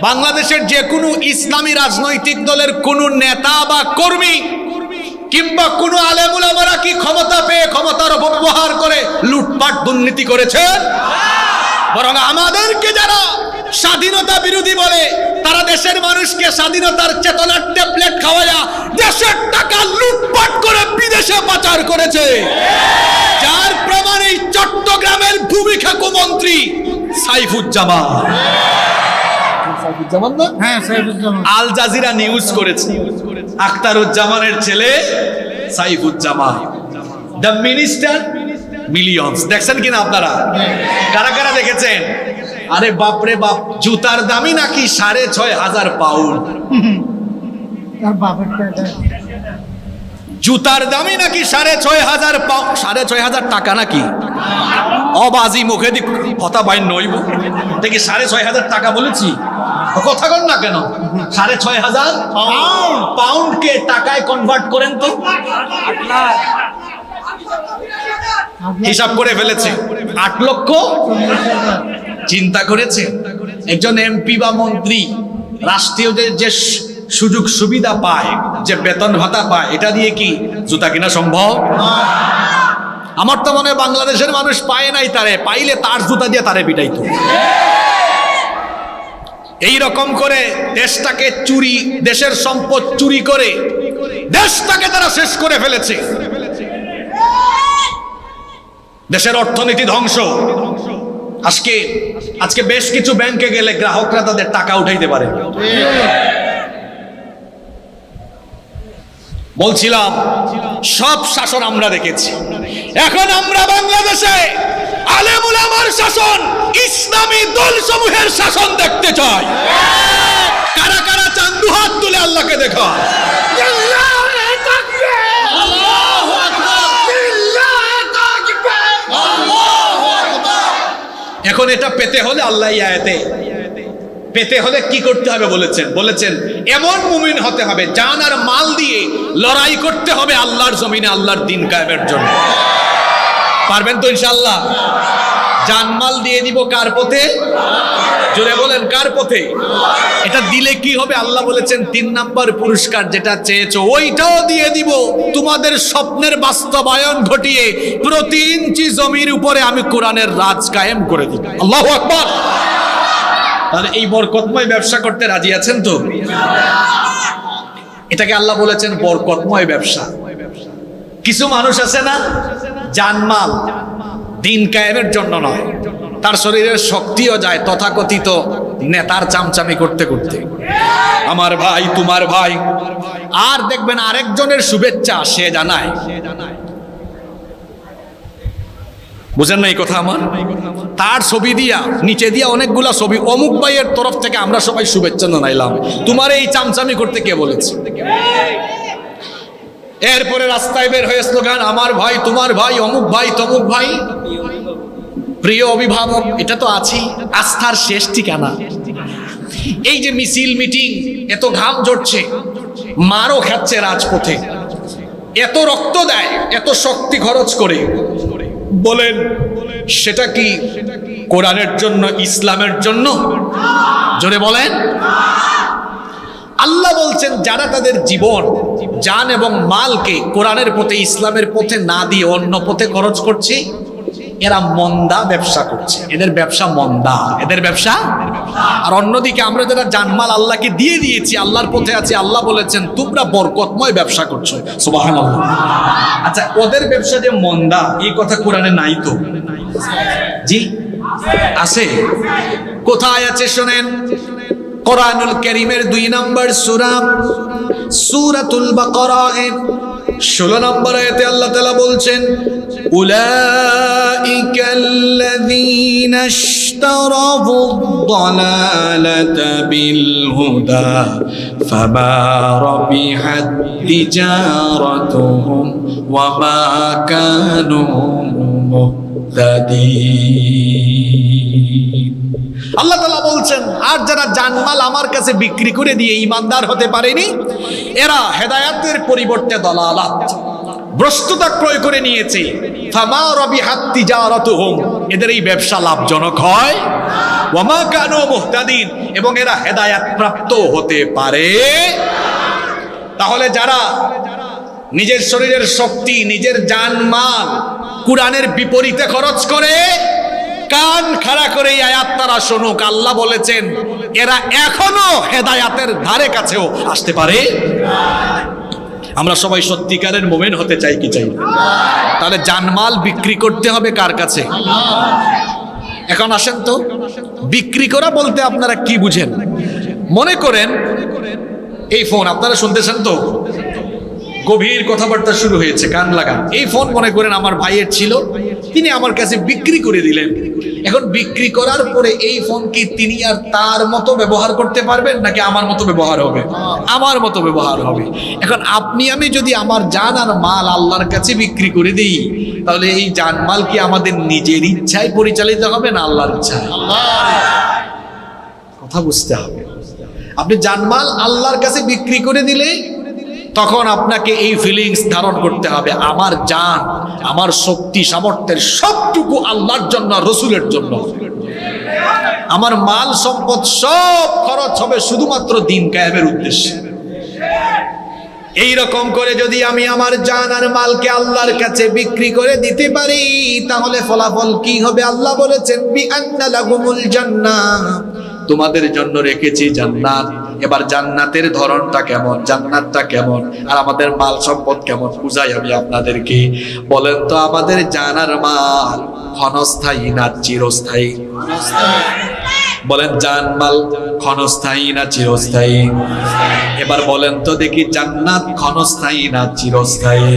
বাংলাদেশের যে কোনো ইসলামী রাজনৈতিক দলের কোনো নেতা বা কর্মী কিংবা কোনো আলেম ওলামারা কি ক্ষমতা পেয়ে ক্ষমতার অপব্যবহার করে লুটপাট দুর্নীতি করেছেন? বরং আমাদেরকে যারা স্বাধীনতা বিরোধী বলে তারা দেশের মানুষকে স্বাধীনতার চেতনার ট্যাবলেট খাওয়ায়া দেশের টাকা লুটপাট করে বিদেশে পাচার করেছে। যার প্রমাণ এই চট্টগ্রামের ভূমি খাকু মন্ত্রী সাইফুজ্জামান। আল জাজিরা নিউজ করেছে, আখতারুজ্জামানের ছেলে সাইফুজ্জামান, দ্য মিনিস্টার মিলিয়নস। দেখছেন কিনা আপনারা? কারা কারা দেখেছেন? আরে বাপরে বাপ, জুতার দামই নাকি 6,500 পাউন্ড। জুতার দামই নাকি 6,500 পাউন্ড, 6,500 টাকা নাকি? অবাজি মুখে দি কথা বাইন নইব দেখি 6,500 টাকা বলেছি, কথা কন না কেন? 6,500 পাউন্ডকে টাকায় কনভার্ট করেন তো। হিসাব করে ফেলেছে 8 লক্ষ। চিন্তা করেছে একজন এমপি বা মন্ত্রী রাষ্ট্রীয় যে সুযোগ সুবিধা পায়, যে বেতন ভাতা পায়, এটা দিয়ে কি জুতা কিনা সম্ভব? আমার তো মনে হয় বাংলাদেশের মানুষ পায় নাই, তারে পাইলে তার জুতা দিয়ে তারে পিটাইতো। এই রকম করে দেশটাকে চুরি, দেশের সম্পদ চুরি করে দেশটাকে তারা শেষ করে ফেলেছে। দেশের অর্থনীতি ধ্বংস। আজকে বেশ কিছু ব্যাংকে গেলে গ্রাহকরা তাদের টাকা উঠাইতে পারে। বলছিলাম সব শাসন আমরা দেখেছি। এখন আমরা বাংলাদেশে আলেম উলামার শাসন, ইসলামী দল সমূহের শাসন দেখতে চাই। কারা কারা চান দুহাত তুলে আল্লাহকে দেখা। এখন এটা পেতে হলে আল্লাহ আয়াতে পেতে হলে কি করতে হবে বলেছেন এমন মুমিন হতে হবে জান আর মাল দিয়ে লড়াই করতে হবে আল্লাহর জমিনে আল্লাহর দ্বীন কায়েমের জন্য। পারবেন তো ইনশাআল্লাহ? জানমাল দিয়ে দিব কার পথে? জোরে বলেন, কার পথে? এটা দিলে কি হবে? আল্লাহ বলেছেন 3 নাম্বার পুরস্কার যেটা চেয়েছো ওইটাও দিয়ে দিব। তোমাদের স্বপ্নের বাস্তবায়ন ঘটিয়ে প্রতি ইঞ্চি জমির উপরে আমি কোরআনের রাজ কায়েম করে দিব। আল্লাহু আকবার। তাহলে এই বরকতময় ব্যবসা করতে রাজি আছেন তো? এটাকে আল্লাহ বলেছেন বরকতময় ব্যবসা। কিছু মানুষ আছে না, জানমাল দ্বীন কায়েমের জন্য নয়, তার শরীরের শক্তিও যায় তথাকথিত নেতার চামচামি করতে করতে, আমার ভাই তোমার ভাই। আর দেখবেন আরেকজনের শুভেচ্ছা সে জানায়। বুঝেন না এই কথা আমার? তার ছবি দিয়া নিচে দিয়া অনেকগুলা ছবি, অমুক ভাইয়ের তরফ থেকে আমরা সবাই শুভেচ্ছা জানাইলাম। তোমার এই চামচামি করতে কে বলেছে? এরপরে রাস্তায় বের হয়ে স্লোগান, আমার ভাই তোমার ভাই, অমুক ভাই তমুক ভাই। প্রিয় অভিভাবক, এটা তো আছেই আস্থার শেষ ঠিকানা। এই যে মিছিল মিটিং, এত ঘাম ঝরছে, মারও খাচ্ছে রাজপথে, এত রক্ত দেয়, এত শক্তি খরচ করে, বলেন সেটা কি কোরআনের জন্য, ইসলামের জন্য? জোরে বলেন। আল্লাহ বলছেন যারা তাদের জীবন, জান এবং মালকে কোরআনের পথে, ইসলামের পথে না দিয়ে অন্য পথে খরচ করছে, এরা মন্দা ব্যবসা করছে। এদের ব্যবসা মন্দা, এদের ব্যবসা। আর অন্যদিকে আমরা যারা জানমাল আল্লাহকে দিয়ে দিয়েছি, আল্লাহর পথে আছি, আল্লাহ বলেছেন তোমরা বরকতময় ব্যবসা করছো। সুবহানাল্লাহ। আচ্ছা, ওদের ব্যবসা যে মন্দা এই কথা কোরআনে নাই তো? জি আছে। কোথায় আছে শোনেন, কোরআনুল কারীমের 2 নম্বর সূরা, সূরাতুল বাকারা এর 16 নম্বর আয়াতে আল্লাহ তাআলা বলছেন, উলাইকাল্লাযীনা ইশতারাবুদ-দালালাতা বিল-হুদা ফামা রাবিহাত তিজারাতুহুম ওয়া মা কানু মুহতাদিন। আল্লাহ তাআলা বলছেন, আর যারা জানমাল আমার কাছে বিক্রি করে দিয়ে ঈমানদার হতে পারেনি, এরা হেদায়েতের পরিবর্তে দালালাত, ভ্রষ্টতা ক্রয় করে নিয়েছে। ফামা রাবিহাত তিজারাতুহুম, এদের এই ব্যবসা লাভজনক হয়। ওয়া মা কানু মুহতাদিন, এবং এরা হেদায়েত প্রাপ্ত হতে পারে। তাহলে যারা নিজের শরীরের শক্তি, নিজের জানমাল কোরআনের বিপরীতে খরচ করে, কান খাড়া করে এই আয়াত তারা শুনুক। আল্লাহ বলেছেন এরা এখনো হেদায়াতের ধারে কাছেও আসতে পারে। আমরা সবাই সত্যিকারের মুমিন হতে চাই কি চাই? তাহলে জানমাল বিক্রি করতে হবে কার কাছে? এখন আসেন তো, বিক্রি করা বলতে আপনারা কি বুঝেন? মনে করেন এই ফোন আপনারা শুনতেছেন তো, গভীর কথাবার্তা শুরু হয়েছে, কান লাগান। এই ফোন মনে করেন আমার ভাইয়ের ছিল, তিনি আমার কাছে বিক্রি করে দিলেন। এখন বিক্রি করার পরে এই ফোন কি তিনি আর তার মতো ব্যবহার করতে পারবেন, নাকি আমার মতো ব্যবহার হবে? আমার মতো ব্যবহার হবে। এখন আপনি আমি যদি আমার জান আর মাল আল্লাহর কাছে বিক্রি করে দিই, তাহলে এই জান মাল কি আমাদের নিজের ইচ্ছায় পরিচালিত হবে না আল্লাহর ইচ্ছায়? কথা বুঝতে হবে। আপনি জানমাল আল্লাহর কাছে বিক্রি করে দিলে তখন আপনাকে এই ফিলিংস ধারণ করতে হবে, আমার জান, আমার শক্তি সামর্থ্যের সবটুকু আল্লাহর জন্য, রসুলের জন্য। আমার মাল সম্পদ সব খরচ হবে শুধুমাত্র দ্বীন কায়েমের উদ্দেশ্যে। এই রকম করে যদি আমি আমার জান আর মালকে আল্লাহর কাছে বিক্রি করে দিতে পারি, তাহলে ফলাফল কি হবে? আল্লাহ বলেছেন, বিআন্না লাহুমুল জান্নাহ, তোমাদের জন্য রেখেছি জান্নাত। এবার জান্নাতের ধরনটা কেমন, জান্নাতটা কেমন, আর আমাদের মাল সম্পদ কেমন বুঝাই আমি আপনাদেরকে। বলেন তো, আমাদের জানার মাল ক্ষণস্থায়ী না চিরস্থায়ী? বলেন, জান মাল ক্ষণস্থায়ী না চিরস্থায়ী? এবার বলেন তো দেখি, জান্নাত ক্ষণস্থায়ী না চিরস্থায়ী?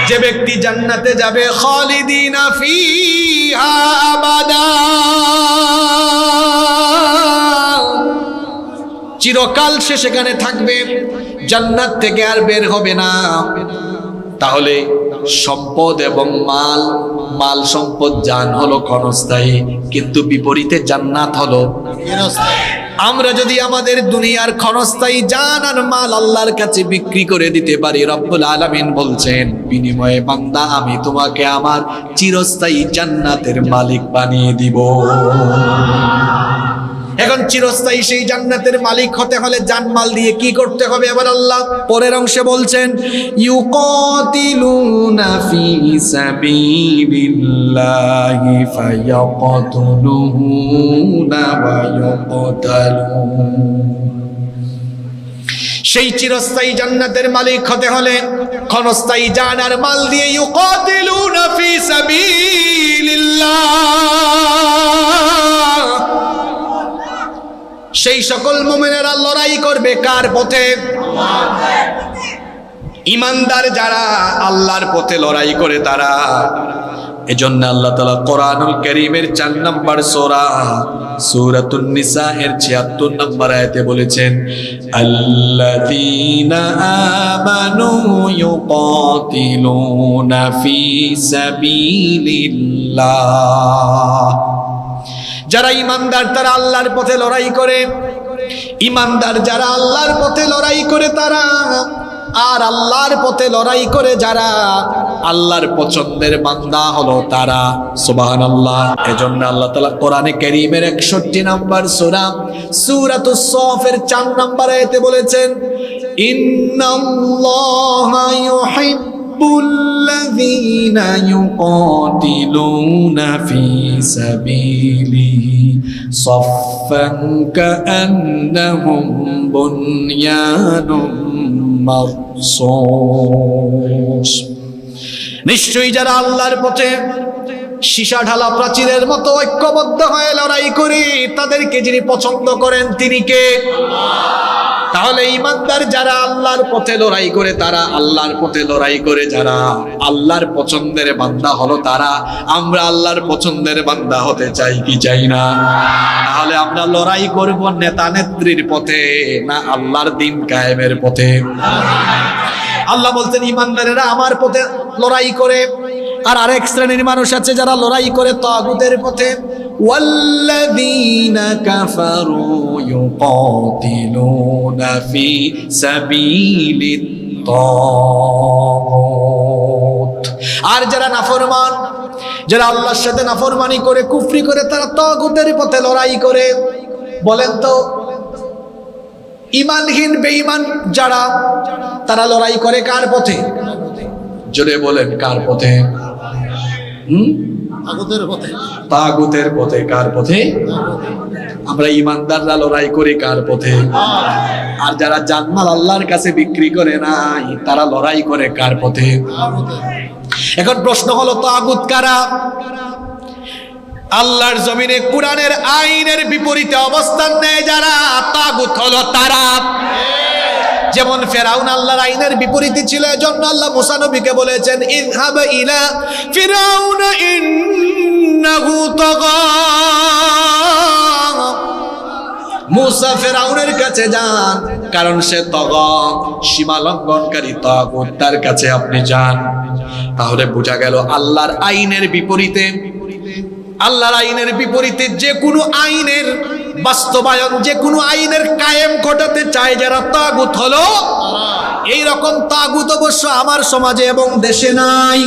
যে ব্যক্তি জান্নাতে যাবে, খালিদিনা ফিহা আবাদা, চিরকাল সে সেখানে থাকবে, জান্নাত থেকে আর বের হবে না। তাহলে সম্পদ এবং মাল মাল সম্পদ জান হলো ক্ষণস্থায়ী, কিন্তু বিপরীতে জান্নাত হলো চিরস্থায়ী। আমরা যদি আমাদের দুনিয়ার ক্ষণস্থায়ী জান আর মাল আল্লাহর কাছে বিক্রি করে দিতে পারি, রব্বুল আলামিন বলছেন বিনিময়ে বান্দা আমি তোমাকে আমার চিরস্থায়ী জান্নাতের মালিক বানিয়ে দিব। এখন চিরস্থায়ী সেই জান্নাতের মালিক হতে হলে জানমাল দিয়ে কি করতে হবে? এবার আল্লাহ পরের অংশে বলছেন ইউকাতিলুনা ফি সাবিলিল্লাহি ফায়াকতুলুনা ওয়া ইউকতালুন। সেই চিরস্থায়ী জান্নাতের মালিক হতে হলে ক্ষণস্থায়ী জান আর মাল দিয়ে ইউকাতিলুনা ফি সাবিলিল্লাহ, সেই সকল মুমিনেরা লড়াই করবে কার পথে? ঈমানদার যারা আল্লাহর পথে লড়াই করে তারা। এজন্য আল্লাহ তাআলা কোরআনুল কারীমের 4 নম্বর সূরা সূরাতুন নিসা এর 76 নম্বর আয়াতে বলেছেন আল্লাযীনা আমানু ইউকাতিলুনা ফি সাবিলিল্লাহ। যারা ঈমানদার তারা আল্লাহর পথে লড়াই করে। ঈমানদার যারা আল্লাহর পথে লড়াই করে তারা, আর আল্লাহর পথে লড়াই করে যারা, আল্লাহর পছন্দের বান্দা হলো তারা। সুবহানাল্লাহ। এজন্য আল্লাহ তাআলা কোরআনে কারীমের 61 নম্বর সূরা সূরাতুস সাফের 4 নম্বর আয়াতে বলেছেন ইন্নাল্লাহা ইউহিব্বুল্লাযীনা ইউকাতিলুনা ফি সাবিলিহি সাফফান কাআন্নাহুম বুনয়ানুম মারসুস। নিশ্চয়ই যারা আল্লাহর পথে সীসা ঢালা প্রাচীরের মতো ঐক্যবদ্ধ হয়ে লড়াই করে, তাদেরকে যিনি পছন্দ করেন তিনি কে? তাহলে ঈমানদার যারা আল্লাহর পথে লড়াই করে তারা, আল্লাহর পথে লড়াই করে যারা, আল্লাহর পছন্দের বান্দা হলো তারা। আমরা আল্লাহর পছন্দের বান্দা হতে চাই কি চাই না? তাহলে আমরা লড়াই করব নেতা নেত্রীর পথে না আল্লাহর দ্বীন কায়েমের পথে? আল্লাহ বলতেন ঈমানদারেরা আমার পথে লড়াই করে, আর আরেক শ্রেণীর মানুষ আছে যারা লড়াই করে তাগুতের পথে। ওয়াল্লাযীনা কাফারু ইউকাতিলুনা ফি সাবিলিত তাগুত। আর যারা নাফরমান, যারা আল্লাহর সাথে নাফরমানি করে কুফরি করে, তারা তাগুতের পথে লড়াই করে। বলেন তো ঈমানহীন বেঈমান যারা, তারা লড়াই করে কার পথে? জোরে বলেন কার পথে? তাগুতের পথে। তাগুতের পথে। কার পথে? আমরা ঈমানদাররা লড়াই করি কার পথে? আর যারা জানমাল আল্লাহর কাছে বিক্রি করে নাই তারা লড়াই করে কার পথে? এখন প্রশ্ন হলো তাগুত কারা? আল্লাহর জমিনে কুরআনের আইনের বিপরীতে অবস্থান নেয় যারা, তাগুত হলো তারা। যেমন ফেরাউন আল্লাহর আইনের বিপরীতে ছিল, এজন্য আল্লাহ মুসা নবীকে বলেছেন ইযহাব ইলা ফিরাউন ইন্নাহু তাগা। মুসা ফেরাউনের কাছে যান, কারণ সে তাগা, সীমা লঙ্ঘনকারী তাগুত, তার কাছে আপনি যান। তাহলে বোঝা গেল আল্লাহর আইনের বিপরীতে, আল্লাহর আইনের বিপরীতে যে কোনো আইনের বাস্তবায়ন, যে কোনো আইনের কায়েম ঘটাতে চায় যারা, তাগুত হলো এই রকম। তাগুত অবশ্য আমার সমাজে এবং দেশে নাই।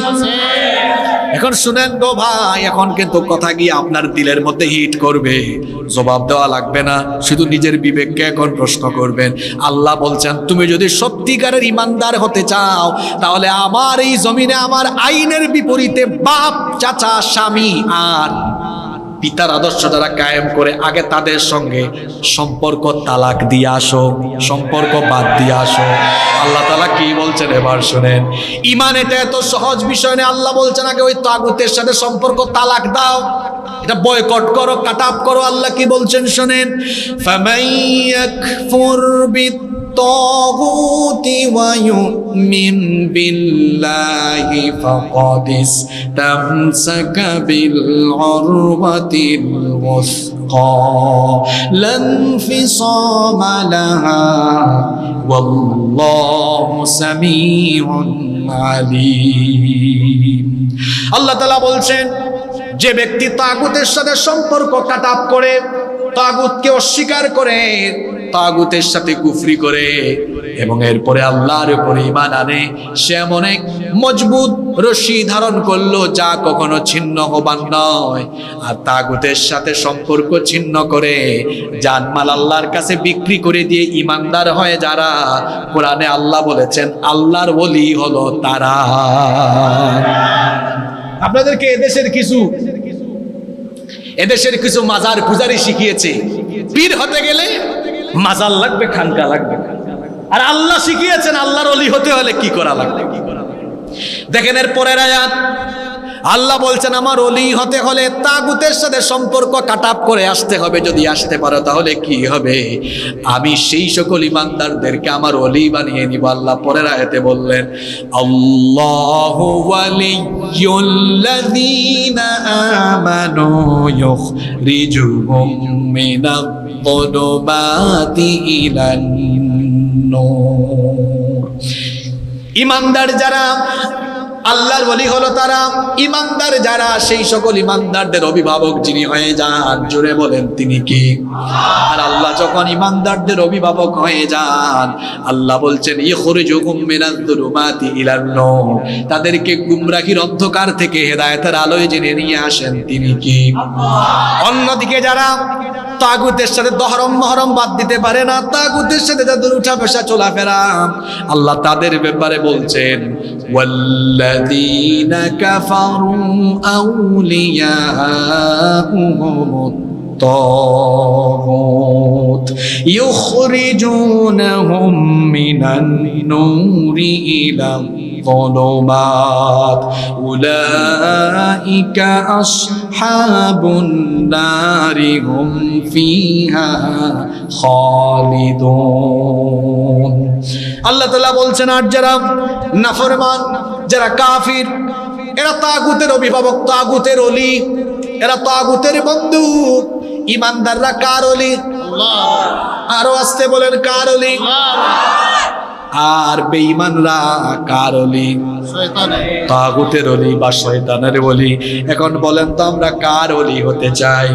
এখন শুনেন গো ভাই, এখন কিন্তু কথা গিয়ে আপনার দিলের মধ্যে হিট করবে, জবাব দেওয়া লাগবে না, শুধু নিজের বিবেককে এখন প্রশ্ন করবেন। আল্লাহ বলছেন তুমি যদি সত্যিকারের ঈমানদার হতে চাও, তাহলে আমার এই জমিনে আমার আইনের বিপরীতে বাপ, চাচা, স্বামী আর পিতার আদর্শ যারা কায়েম করে, আগে তাদের সঙ্গে সম্পর্ক তালাক দিয়ে আসো, সম্পর্ক বাদ দিয়ে আসো। আল্লাহ তাআলা কি বলছেন এবার শুনেন। ঈমান এটা এত সহজ বিষয় না। আল্লাহ বলছেন আগে ওই তাগুতের সাথে সম্পর্ক তালাক দাও, এটা বয়কট করো, কাট আপ করো। আল্লাহ কি বলছেন শুনেন, ফামান ইয়াকফুর বিত-তাগুত ওয়া ইউমিন বিল্লাহি ফাকাদ ইসতামসাকা বিল উরওয়াতিল ওয়াসকা লা ইনফিসামা লাহা ওয়াল্লাহু সামিউন আলীম। আল্লাহ তাআলা বলছেন, যে ব্যক্তি তাগুতের সাথে সম্পর্ক কাটাপ করে, তাগুতকে অস্বীকার করে, তাগুতের সাথে কুফরি করে এবং এরপরে আল্লাহর উপরে ঈমান আনে, সে এমন এক মজবুত রশি ধারণ করলো যা কখনো ছিন্ন হবার নয়। আর তাগুতের সাথে সম্পর্ক ছিন্ন করে জানমাল আল্লাহর কাছে বিক্রি করে দিয়ে ঈমানদার হয় যারা, কোরআনে আল্লাহ বলেছেন আল্লাহর ওলি হলো তারা। আপনাদেরকে এদেশের কিছু মাজার পূজারি শিখিয়েছে, পীর হতে গেলে মাজার লাগবে, খানকা লাগবে। আর আল্লাহ শিখিয়েছেন আল্লাহর ওলি হতে হলে কি করা লাগবে। দেখেন এর পরের আয়াত, আল্লাহ বলছেন আমার ওলি হতে হলে তাগুতের সাথে সম্পর্ক কাটাপ করে আসতে হবে। যদি আসতে পারো তাহলে কি হবে? আমি সেই সকল ইমানদারদেরকে আমার ওলি বানিয়ে নিব। আল্লাহ পরের আয়াতে বললেন, আল্লাহু ওয়ালিয়ুল্লাযীনা আমানু ইউখরিজুহুম মিনায-যুলুমাতি ইলান নূর। ইমানদার যারা, আল্লাহর ওলি হলো তারা। ইমানদার যারা, সেই সকল ইমানদারদের অভিভাবক যিনি হয়ে যান, জোরে বলেন তিনি কি? আর আল্লাহ যখন ইমানদারদের অভিভাবক হয়ে যান, আল্লাহ বলছেন ইখরিজুহুম মিনায-যুলুমাতি ইলান নূর, তাদেরকে গুমরাহির অন্ধকার থেকে হেদায়েতের আলোয় জেনে নিয়ে আসেন তিনি কি? অন্যদিকে যারা তাগুতের সাথে দহরম মহরম বাদ দিতে পারে না, তাগুতের সাথে যাদের উঠা বসা চলাফেরা, আল্লাহ তাদের ব্যাপারে বলছেন ওয়াল্লাযীনা কাফারু আউলিয়াউহুমুত তাগুত ইউখরিজুনাহুম মিনান নূরি ইলা যুলুমাত উলাইকা আসহাবুন নারি হুম ফিহা খালিদুন। আল্লাহ তাআলা বলছেন আর যারা নাফরমান, যারা কাফির, এরা তাগুতের অভিভাবক, তাগুতের ওলি, এরা তাগুতের বন্ধু। ইমানদাররা কার ওলি? আরো আসতে বলেন কার ওলি? আর বেঈমানরা কার ওলি? তাগুতের ওলি বা শয়তানের ওলি। এখন বলেন তো আমরা কার ওলি হতে চাই?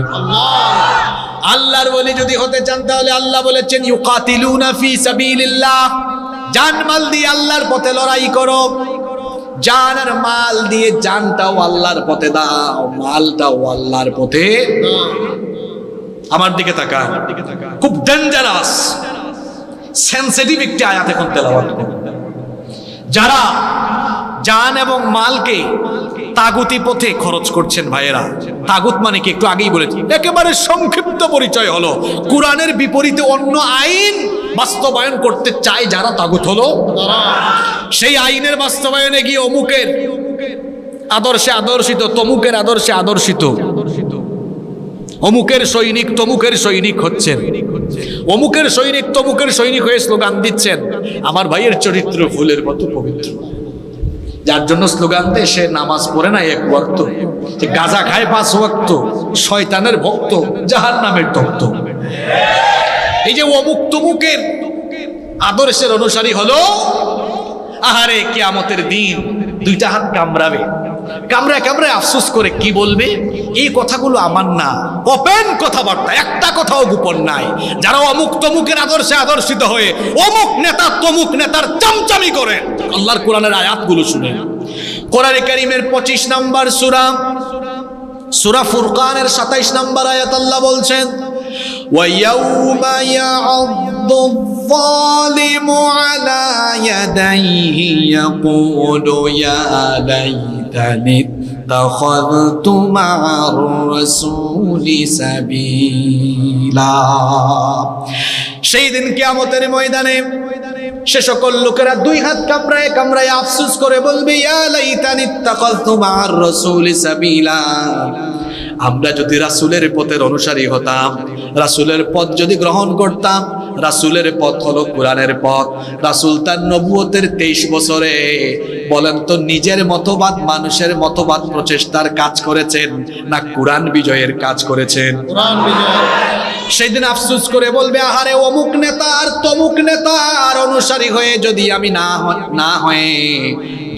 আল্লাহর ওলি যদি হতে চান তাহলে আল্লাহ বলেছেন ইউকাতিলুনা ফি সাবিলিল্লাহ, জান মাল দিয়ে আল্লাহর পথে লড়াই করো। জান আর মাল দিয়ে, জানটাও আল্লাহর পথে দাও, মালটাও আল্লাহর পথে। আমার দিকে তাকান, খুব ডেঞ্জারাস সেনসিটিভ একটি আয়াত এখন তেলাওয়াত করুন। যারা জান এবং মালকে তাগুতি পথে খরচ করছেন, ভাইয়েরা, তাগুত মানে কি একটু আগেই বলেছি, একেবারে সংক্ষিপ্ত পরিচয় হলো কোরআনের বিপরীতে অন্য আইন বাস্তবায়ন করতে চায় যারা, তাগুত হলো সেই আইনের বাস্তবায়নে গিয়ে অমুকের আদর্শে আদর্শিত, তমুকের আদর্শে আদর্শিত, অমুকের সৈনিক তমুকের সৈনিক হচ্ছেন, অমুকের সৈনিক তমুকের সৈনিক হয়ে স্লোগান দিচ্ছেন। আমার ভাইয়ের চরিত্র ফুলের মতো পবিত্র, যার জন্য স্লোগান দেয় সে নামাজ পড়ে না এক ওয়াক্ত, সে গাঁজা খায় 5 ওয়াক্ত, শয়তানের ভক্ত, জাহান্নামের তক্ত। এই যে অমুক তমুকের আদর্শের অনুসারী হলো, আহারে কিয়ামতের দিন দুইটা হাত কামড়াবে, কামড়ায় কামড়ায় আফসোস করে কি বলবে, এই কথাগুলো আমার না, ওপেন কথাবার্তা, একটা কথাও গোপন নাই। যারা অমুক তমুকের আদর্শে আদর্শিত হয়ে অমুক নেতা তমুক নেতার চামচামি করে, আল্লাহর কোরআনের আয়াতগুলো শুনে। কোরআনে কারীমের 25 নম্বর সূরা ফুরকানের 27 নম্বর আয়াত আল্লাহ বলছেন وَيَوْمَ يَعَضُّ الظَّالِمُ عَلَى يَدَيْهِ يَقُولُ يَا لَيْتَنِي اتَّخَذْتُ مَعَ الرَّسُولِ سَبِيلًا। সেই দিন কিয়ামতের ময়দানে সে সকল লোকেরা দুই হাত কামড়ায় কামড়ায় আফসোস করে বলবে, ইয়া লাইতানি ইত্তাখাযতু মা'আর রাসূলি সাবিলা, আমরা যদি রাসূলের পথের অনুসারী হতাম, রাসূলের পথ যদি গ্রহণ করতাম। রাসূলের পথ হলো কোরআনের পথ। রাসূল তার নবুয়তের 23 বছরে বলেন তো নিজের মতবাদ, মানুষের মতবাদ প্রচেষ্টার কাজ করেছেন না কোরআন বিজয়ের কাজ করেছেন? কোরআন বিজয়। সেদিন আফসোস করে বলবে, আহারে অমুক নেতা আর তমুক নেতার অনুসারী হয়ে যদি আমি না হয়ে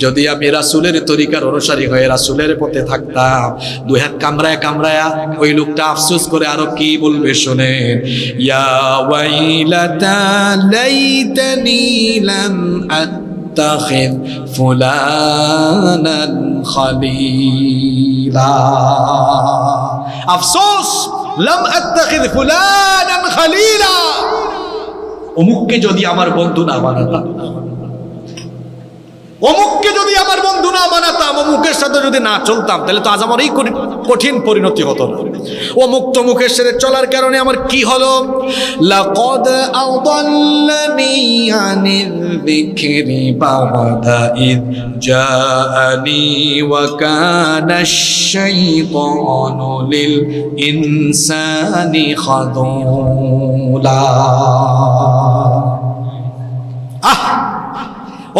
যদি আমি রাসূলের তরিকার অনুসারী হয়ে রাসূলের পথে থাকতাম। দুই হাত কামড়ায় কামড়ায় ওই লোকটা আফসোস করে আরো কি বলবে শুনেন, ইয়া ওয়াইলাতা লাইতানি লাম আত্তাখিদ ফুলানান খালিলা। আফসোস, লাম আত্তাখিদ ফুলানান খালিলা, অমুককে যদি আমার বন্ধু না বানাতাম, অমুককে যদি আমার বন্ধু না বানাতাম, অমুকের সাথে যদি না চলতাম, তাহলে তো আজ আমার এই কঠিন পরিণতি হতো না। অমুক তমুকের সাথে চলার কারণে আমার কি হলো, লাকাদ আদাল্লানি আনিল যিকরি বা'দা ইয জাআনি ওয়া কানা আশ-শাইতানু লিল ইনসানি খাযুলা।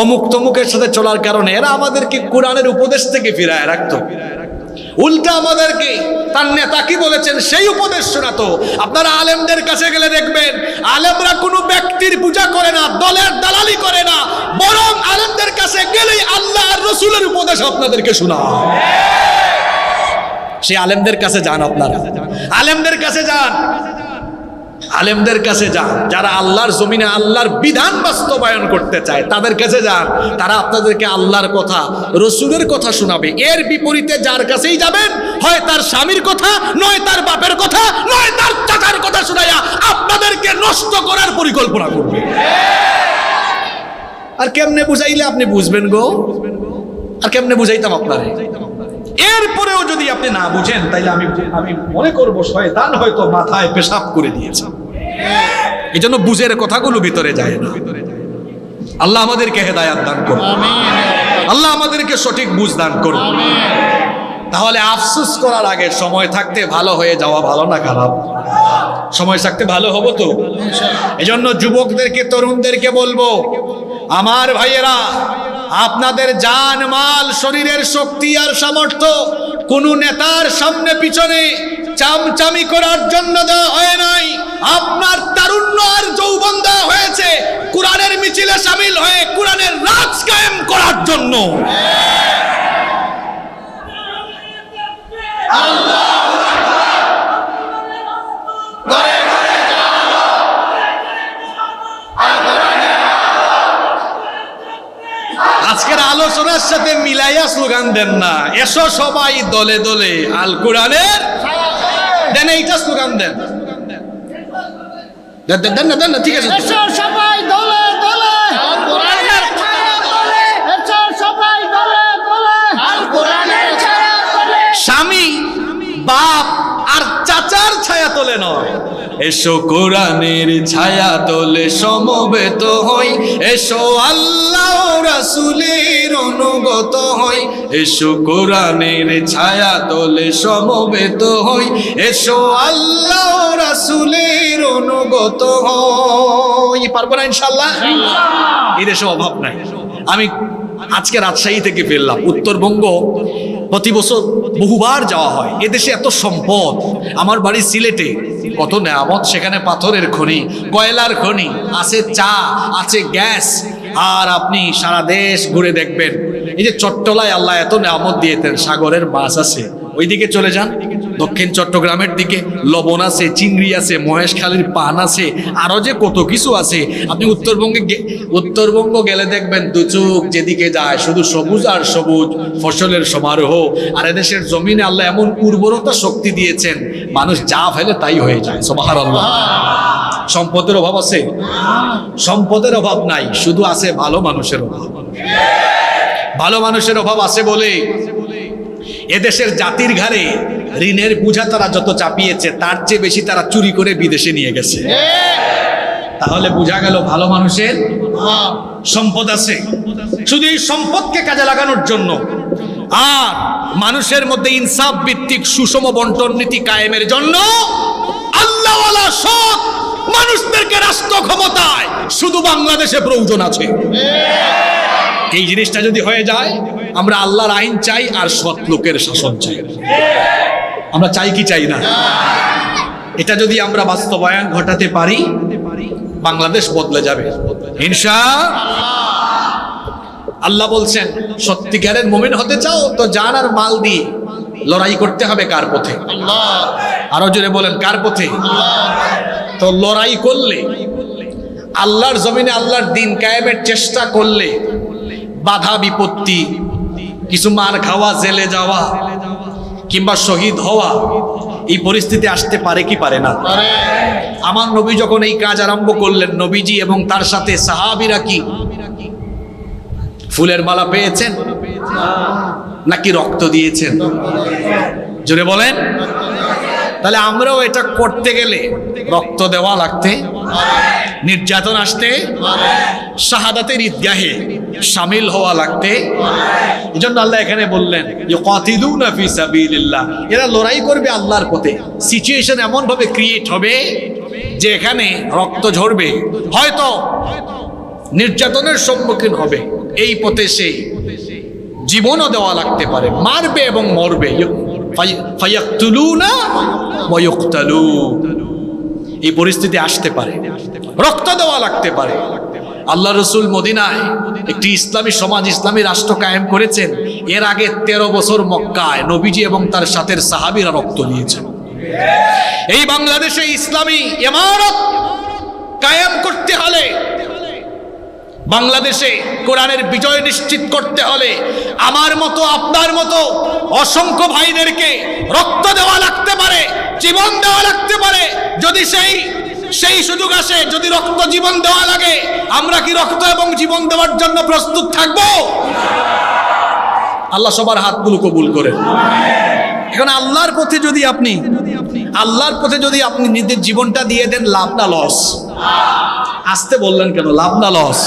অমুক তমুকের সাথে চলার কারণে এরা আমাদেরকে কোরআনের উপদেশ থেকে ফিরায় রাখতো, উল্টা আমাদেরকে তার নেতা কি বলেছেন সেই উপদেশ শোনাতো। আপনারা আলেমদের কাছে গেলে দেখবেন আলেমরা কোনো ব্যক্তির পূজা করে না, দলের দালালি করে না, বরং আলেমদের কাছে গেলেই আল্লাহ আর রাসূলের উপদেশ আপনাদেরকে শোনায়। সেই আলেমদের কাছে যান, আপনারা আলেমদের কাছে যান, আলেমদের কাছে যান যারা আল্লাহর জমিনে আল্লাহর বিধান বাস্তবায়ন করতে চায়, তাদের কাছে যান। তারা আপনাদেরকে আল্লাহর কথা, রাসূলের কথা শোনাবে। এর বিপরীতে যার কাছেই যাবেন, হয় তার স্বামীর কথা, নয় তার বাপের কথা, নয় তার চাচার কথা শোনায়া আপনাদেরকে নষ্ট করার পরিকল্পনা করবে। আর কেমনে বুঝাইলে আপনি বুঝবেন গো? আর কেমনে বুঝাইতাম আপনারে? এরপরেও যদি আপনি না বুঝেন, তাইলে আমি মনে করবো শয়তান হয়তো মাথায় পেশাব করে দিয়েছে। এই জন্য বুঝের কথাগুলো ভিতরে যায় না। আল্লাহ আমাদেরকে হেদায়াত দান করুন, আল্লাহ আমাদেরকে সঠিক বুঝ দান করুন। তাহলে আফসোস করার আগে সময় থাকতে ভালো হয়ে যাওয়া ভালো না খারাপ? সময় থাকতে ভালো হবো তো। এই জন্য যুবকদেরকে, তরুণদেরকে বলবো, আমার ভাইয়েরা, আপনাদের জান মাল, শরীরের শক্তি আর সামর্থ্য কোন নেতার সামনে পিছনে চামচামি করার জন্য দেওয়া হয় নাই। আপনার তারুণ্য আর যৌবন দেওয়া হয়েছে কোরআনের মিছিলে শামিল হয়ে কোরআনের রাজ কায়েম করার জন্য। আজকের আলোচনার সাথে মিলাইয়া স্লোগান দেন না, এসো সবাই দলে দলে আল কোরআনের দেন, এইটা স্লোগান দেন। দেন না, ঠিক আছে। এসো সবাই দলে দলে আল কোরআনের ছায়া তলে, এসো সবাই দলে দলে আল কোরআনের ছায়া তলে। স্বামী, বাপ আর চাচার ছায়া তলে নয়, এসো কোরআনের ছায়া তোলে সমবেত হই, এসো আল্লাহ রাসূলের অনুগত হই। এসো কোরআনের ছায়া তোলে সমবেত হই, এসো আল্লাহ রাসূলের অনুগত হই। পারবো না ইনশাআল্লাহ? এই দেশে অভাব নাই। আমি আজকে রাজশাহী থেকে ফিরলাম। উত্তরবঙ্গ প্রতি বছর বহুবার যাওয়া হয়। এদেশে এত সম্পদ। আমার বাড়ি সিলেটে, কত নেয়ামত সেখানে, পাথরের খনি, কয়লার খনি আছে, চা আছে, গ্যাস। আর আপনি সারা দেশ ঘুরে দেখবেন, এই যে চট্টলায় আল্লাহ এত নেয়ামত দিয়েছেন, সাগরের মাছ আছে। ওইদিকে চলে যান, দক্ষিণ চট্টগ্রামের দিকে লবণ আছে, চিংড়ি আছে, মহেশখালীর পান আছে, আরো যে কত কিছু আছে। আপনি উত্তরবঙ্গ গেলে দেখবেন দু চোখ যেদিকে যায় শুধু সবুজ আর সবুজ, ফসলের সমারোহ। আর এদেশের জমিনে আল্লাহ এমন উর্বরতা শক্তি দিয়েছেন, মানুষ যা ফেলে তাই হয়ে যায়। সুবহানাল্লাহ। সম্পদের অভাব আছে? সম্পদের অভাব নাই, শুধু আছে ভালো মানুষের অভাব। ভালো মানুষের অভাব আছে বলে এদেশের জাতির ঘাড়ে ঋণের বোঝা তারা যত চাপিয়েছে, তার চেয়ে বেশি তারা চুরি করে বিদেশে নিয়ে গেছে। তাহলে বোঝা গেল ভালো মানুষের সম্পদ আছে। শুধু এই সম্পদকে কাজে লাগানোর জন্য আর মানুষের মধ্যে ইনসাফ ভিত্তিক সুষম বন্টন নীতি কায়েমের জন্য আল্লাহওয়ালা সৎ মানুষদেরকে রাষ্ট্র ক্ষমতায় শুধু বাংলাদেশে প্রয়োজন আছে। এই জিনিসটা যদি হয়ে যায়, আমরা আল্লাহর আইন চাই আর সৎ লোকের শাসন চাই। আমরা চাই কি চাই না? এটা যদি আমরা বাস্তবায়ন ঘটাতে পারি, বাংলাদেশ বদলে যাবে ইনশাআল্লাহ। আল্লাহ বলছেন সত্যিকারের মুমিন হতে চাও তো জান আর মাল দিয়ে লড়াই করতে হবে কার পথে? আরো জোরে বলেন, কার পথে? তো লড়াই করলে, আল্লাহর জমিনে আল্লাহর দিন কায়েমের চেষ্টা করলে বাধা বিপত্তি, কিছু মার খাওয়া, জেলে যাওয়া কিংবা শহীদ হওয়া, এই পরিস্থিতি আসতে পারে কি পারে না? আমার নবী যখন এই কাজ আরম্ভ করলেন, নবীজি এবং তার সাথে সাহাবীরা কি ফুলের মালা পেয়েছেন নাকি রক্ত দিয়েছেন? জোরে বলেন। তাহলে আমরাও এটা করতে গেলে রক্ত দেওয়া লাগতে, নির্যাতন আসতে, শাহাদাতের ঈদগাহে শামিল হওয়া লাগতে। এজন্য আল্লাহ এখানে বললেন ইউকাতিলুনা ফি সাবিলিল্লাহ, এরা লড়াই করবে আল্লাহর পথে। সিচুয়েশন এমন ভাবে ক্রিয়েট হবে যে এখানে রক্ত ঝরবে, হয়তো নির্যাতনের সম্মুখীন হবে, এই পথে সে জীবনও দেওয়া লাগতে পারে, মারবে এবং মরবে। ফায়াকতুলুনা ওয়া ইউকতালুন, এই পরিস্থিতি আসতে পারে, রক্ত দেওয়া লাগতে পারে। আল্লাহ রসুল মদিনায় একটি ইসলামী সমাজ, ইসলামী রাষ্ট্র কায়েম করেছেন। এর আগে 13 বছর মক্কায় নবীজি এবং তার সাথে সাহাবীরা রক্ত দিয়েছেন। এই বাংলাদেশে ইসলামী ইমারত কায়েম করতে হলে, বাংলাদেশে কোরআনের বিজয় নিশ্চিত করতে হলে আমার মতো আপনার মতো অসংখ্য ভাইদেরকে রক্ত দেওয়া লাগতে পারে, জীবন দেওয়া লাগতে পারে। যদি সেই সুযোগ আসে, যদি রক্ত জীবন দেওয়া লাগে, আমরা কি রক্ত এবং জীবন দেওয়ার জন্য প্রস্তুত থাকব? আল্লাহ সবার হাতগুলো কবুল করেন। এখন আল্লাহর পথে যদি আপনি নিজের জীবনটা দিয়ে দেন, লাভ না লস? আসতে বললেন কেন? লাভ না লস?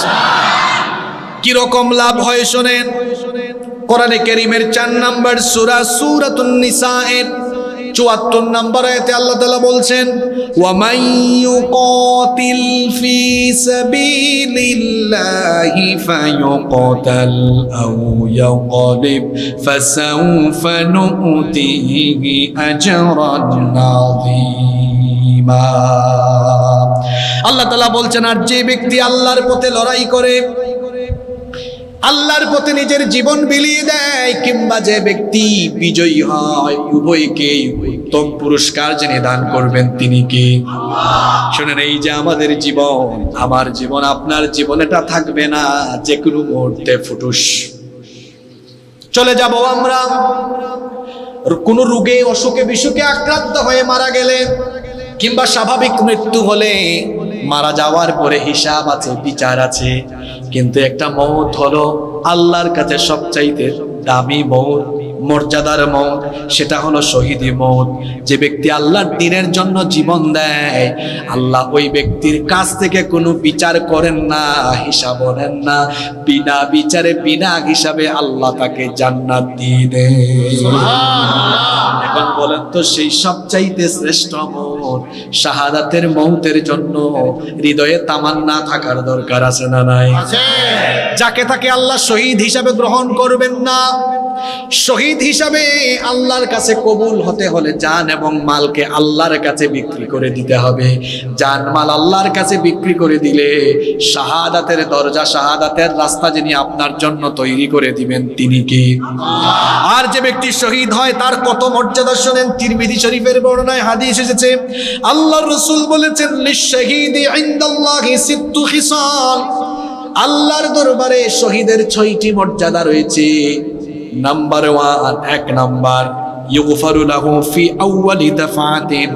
কি রকম লাভ হয় শোনেন। কোরআনে কারীমের 4 নম্বর সূরা সূরাতুন নিসা এর 74 নম্বর আয়াতে আল্লাহ তাআলা বলছেন ওয়া মান ইউকাতিল ফি সাবিলিল্লাহি ফায়ুকাতাল আও ইয়াগলিব ফাসাউফা নু'তিহি আজরান আযীমা। আল্লাহ তাআলা বলছেন, আর যে ব্যক্তি আল্লাহর পথে লড়াই করে, আল্লাহর পথে নিজের জীবন বিলিয়ে দেয়, কিংবা যে ব্যক্তি বিজয়ী হয়, উভয়কে উত্তম পুরস্কার যিনি দান করবেন তিনি কে? শুনেন, এই যে আমাদের জীবন, আমার জীবন, আপনার জীবন, এটা থাকবে না, যে কোনো মুহূর্তে ফুটুস চলে যাব আমরা। কোন রোগে, অসুখে, বিসুখে আক্রান্ত হয়ে মারা গেলে, কিংবা স্বাভাবিক মৃত্যু হলে, মারা যাওয়ার পরে হিসাব আছে, বিচার আছে। কিন্তু একটা মওত হলো আল্লাহর কাছে সবচাইতে দামি মওত, মর্যাদার মওত, সেটা হলো শহীদি মওত। যে ব্যক্তি আল্লাহর দ্বীনের জন্য জীবন দেয়, আল্লাহ ওই ব্যক্তির কাছ থেকে কোনো বিচার করেন না, হিসাব নেন না। বিনা বিচারে, বিনা হিসাবে আল্লাহ তাকে জান্নাত দিয়ে দেয়। এখন বলেন তো, সেই সবচাইতে শ্রেষ্ঠ মওত, শাহাদাতের মওতের জন্য হৃদয়ে তামান্না থাকার দরকার আছে না নাই? যাকে তাকে আল্লাহ শহীদ হিসাবে গ্রহণ করবেন না। শহীদ হিসাবে আল্লাহর কাছে কবুল হতে হলে জান এবং মালকে আল্লাহর কাছে বিক্রি করে দিতে হবে। জান মাল আল্লাহর কাছে বিক্রি করে দিলে শাহাদাতের দরজা, শাহাদাতের রাস্তা যিনি আপনার জন্য তৈরি করে দিবেন তিনি কি? আর যে ব্যক্তি শহীদ হয় তার কত মর্যাদা শোনেন। তিরমিজি শরীফের বর্ণনায় হাদিস এসেছে, আল্লাহর রাসূল বলেছেন, লিশ-শাহীদি ইনদাল্লাহি সিত্তু খিসাল, আল্লাহর দরবারে শহীদের 6টি মর্যাদা রয়েছে। নাম্বার 1, 1 নাম্বার, ইউগফারু লাহু ফি আউয়ালি দাফাতিন,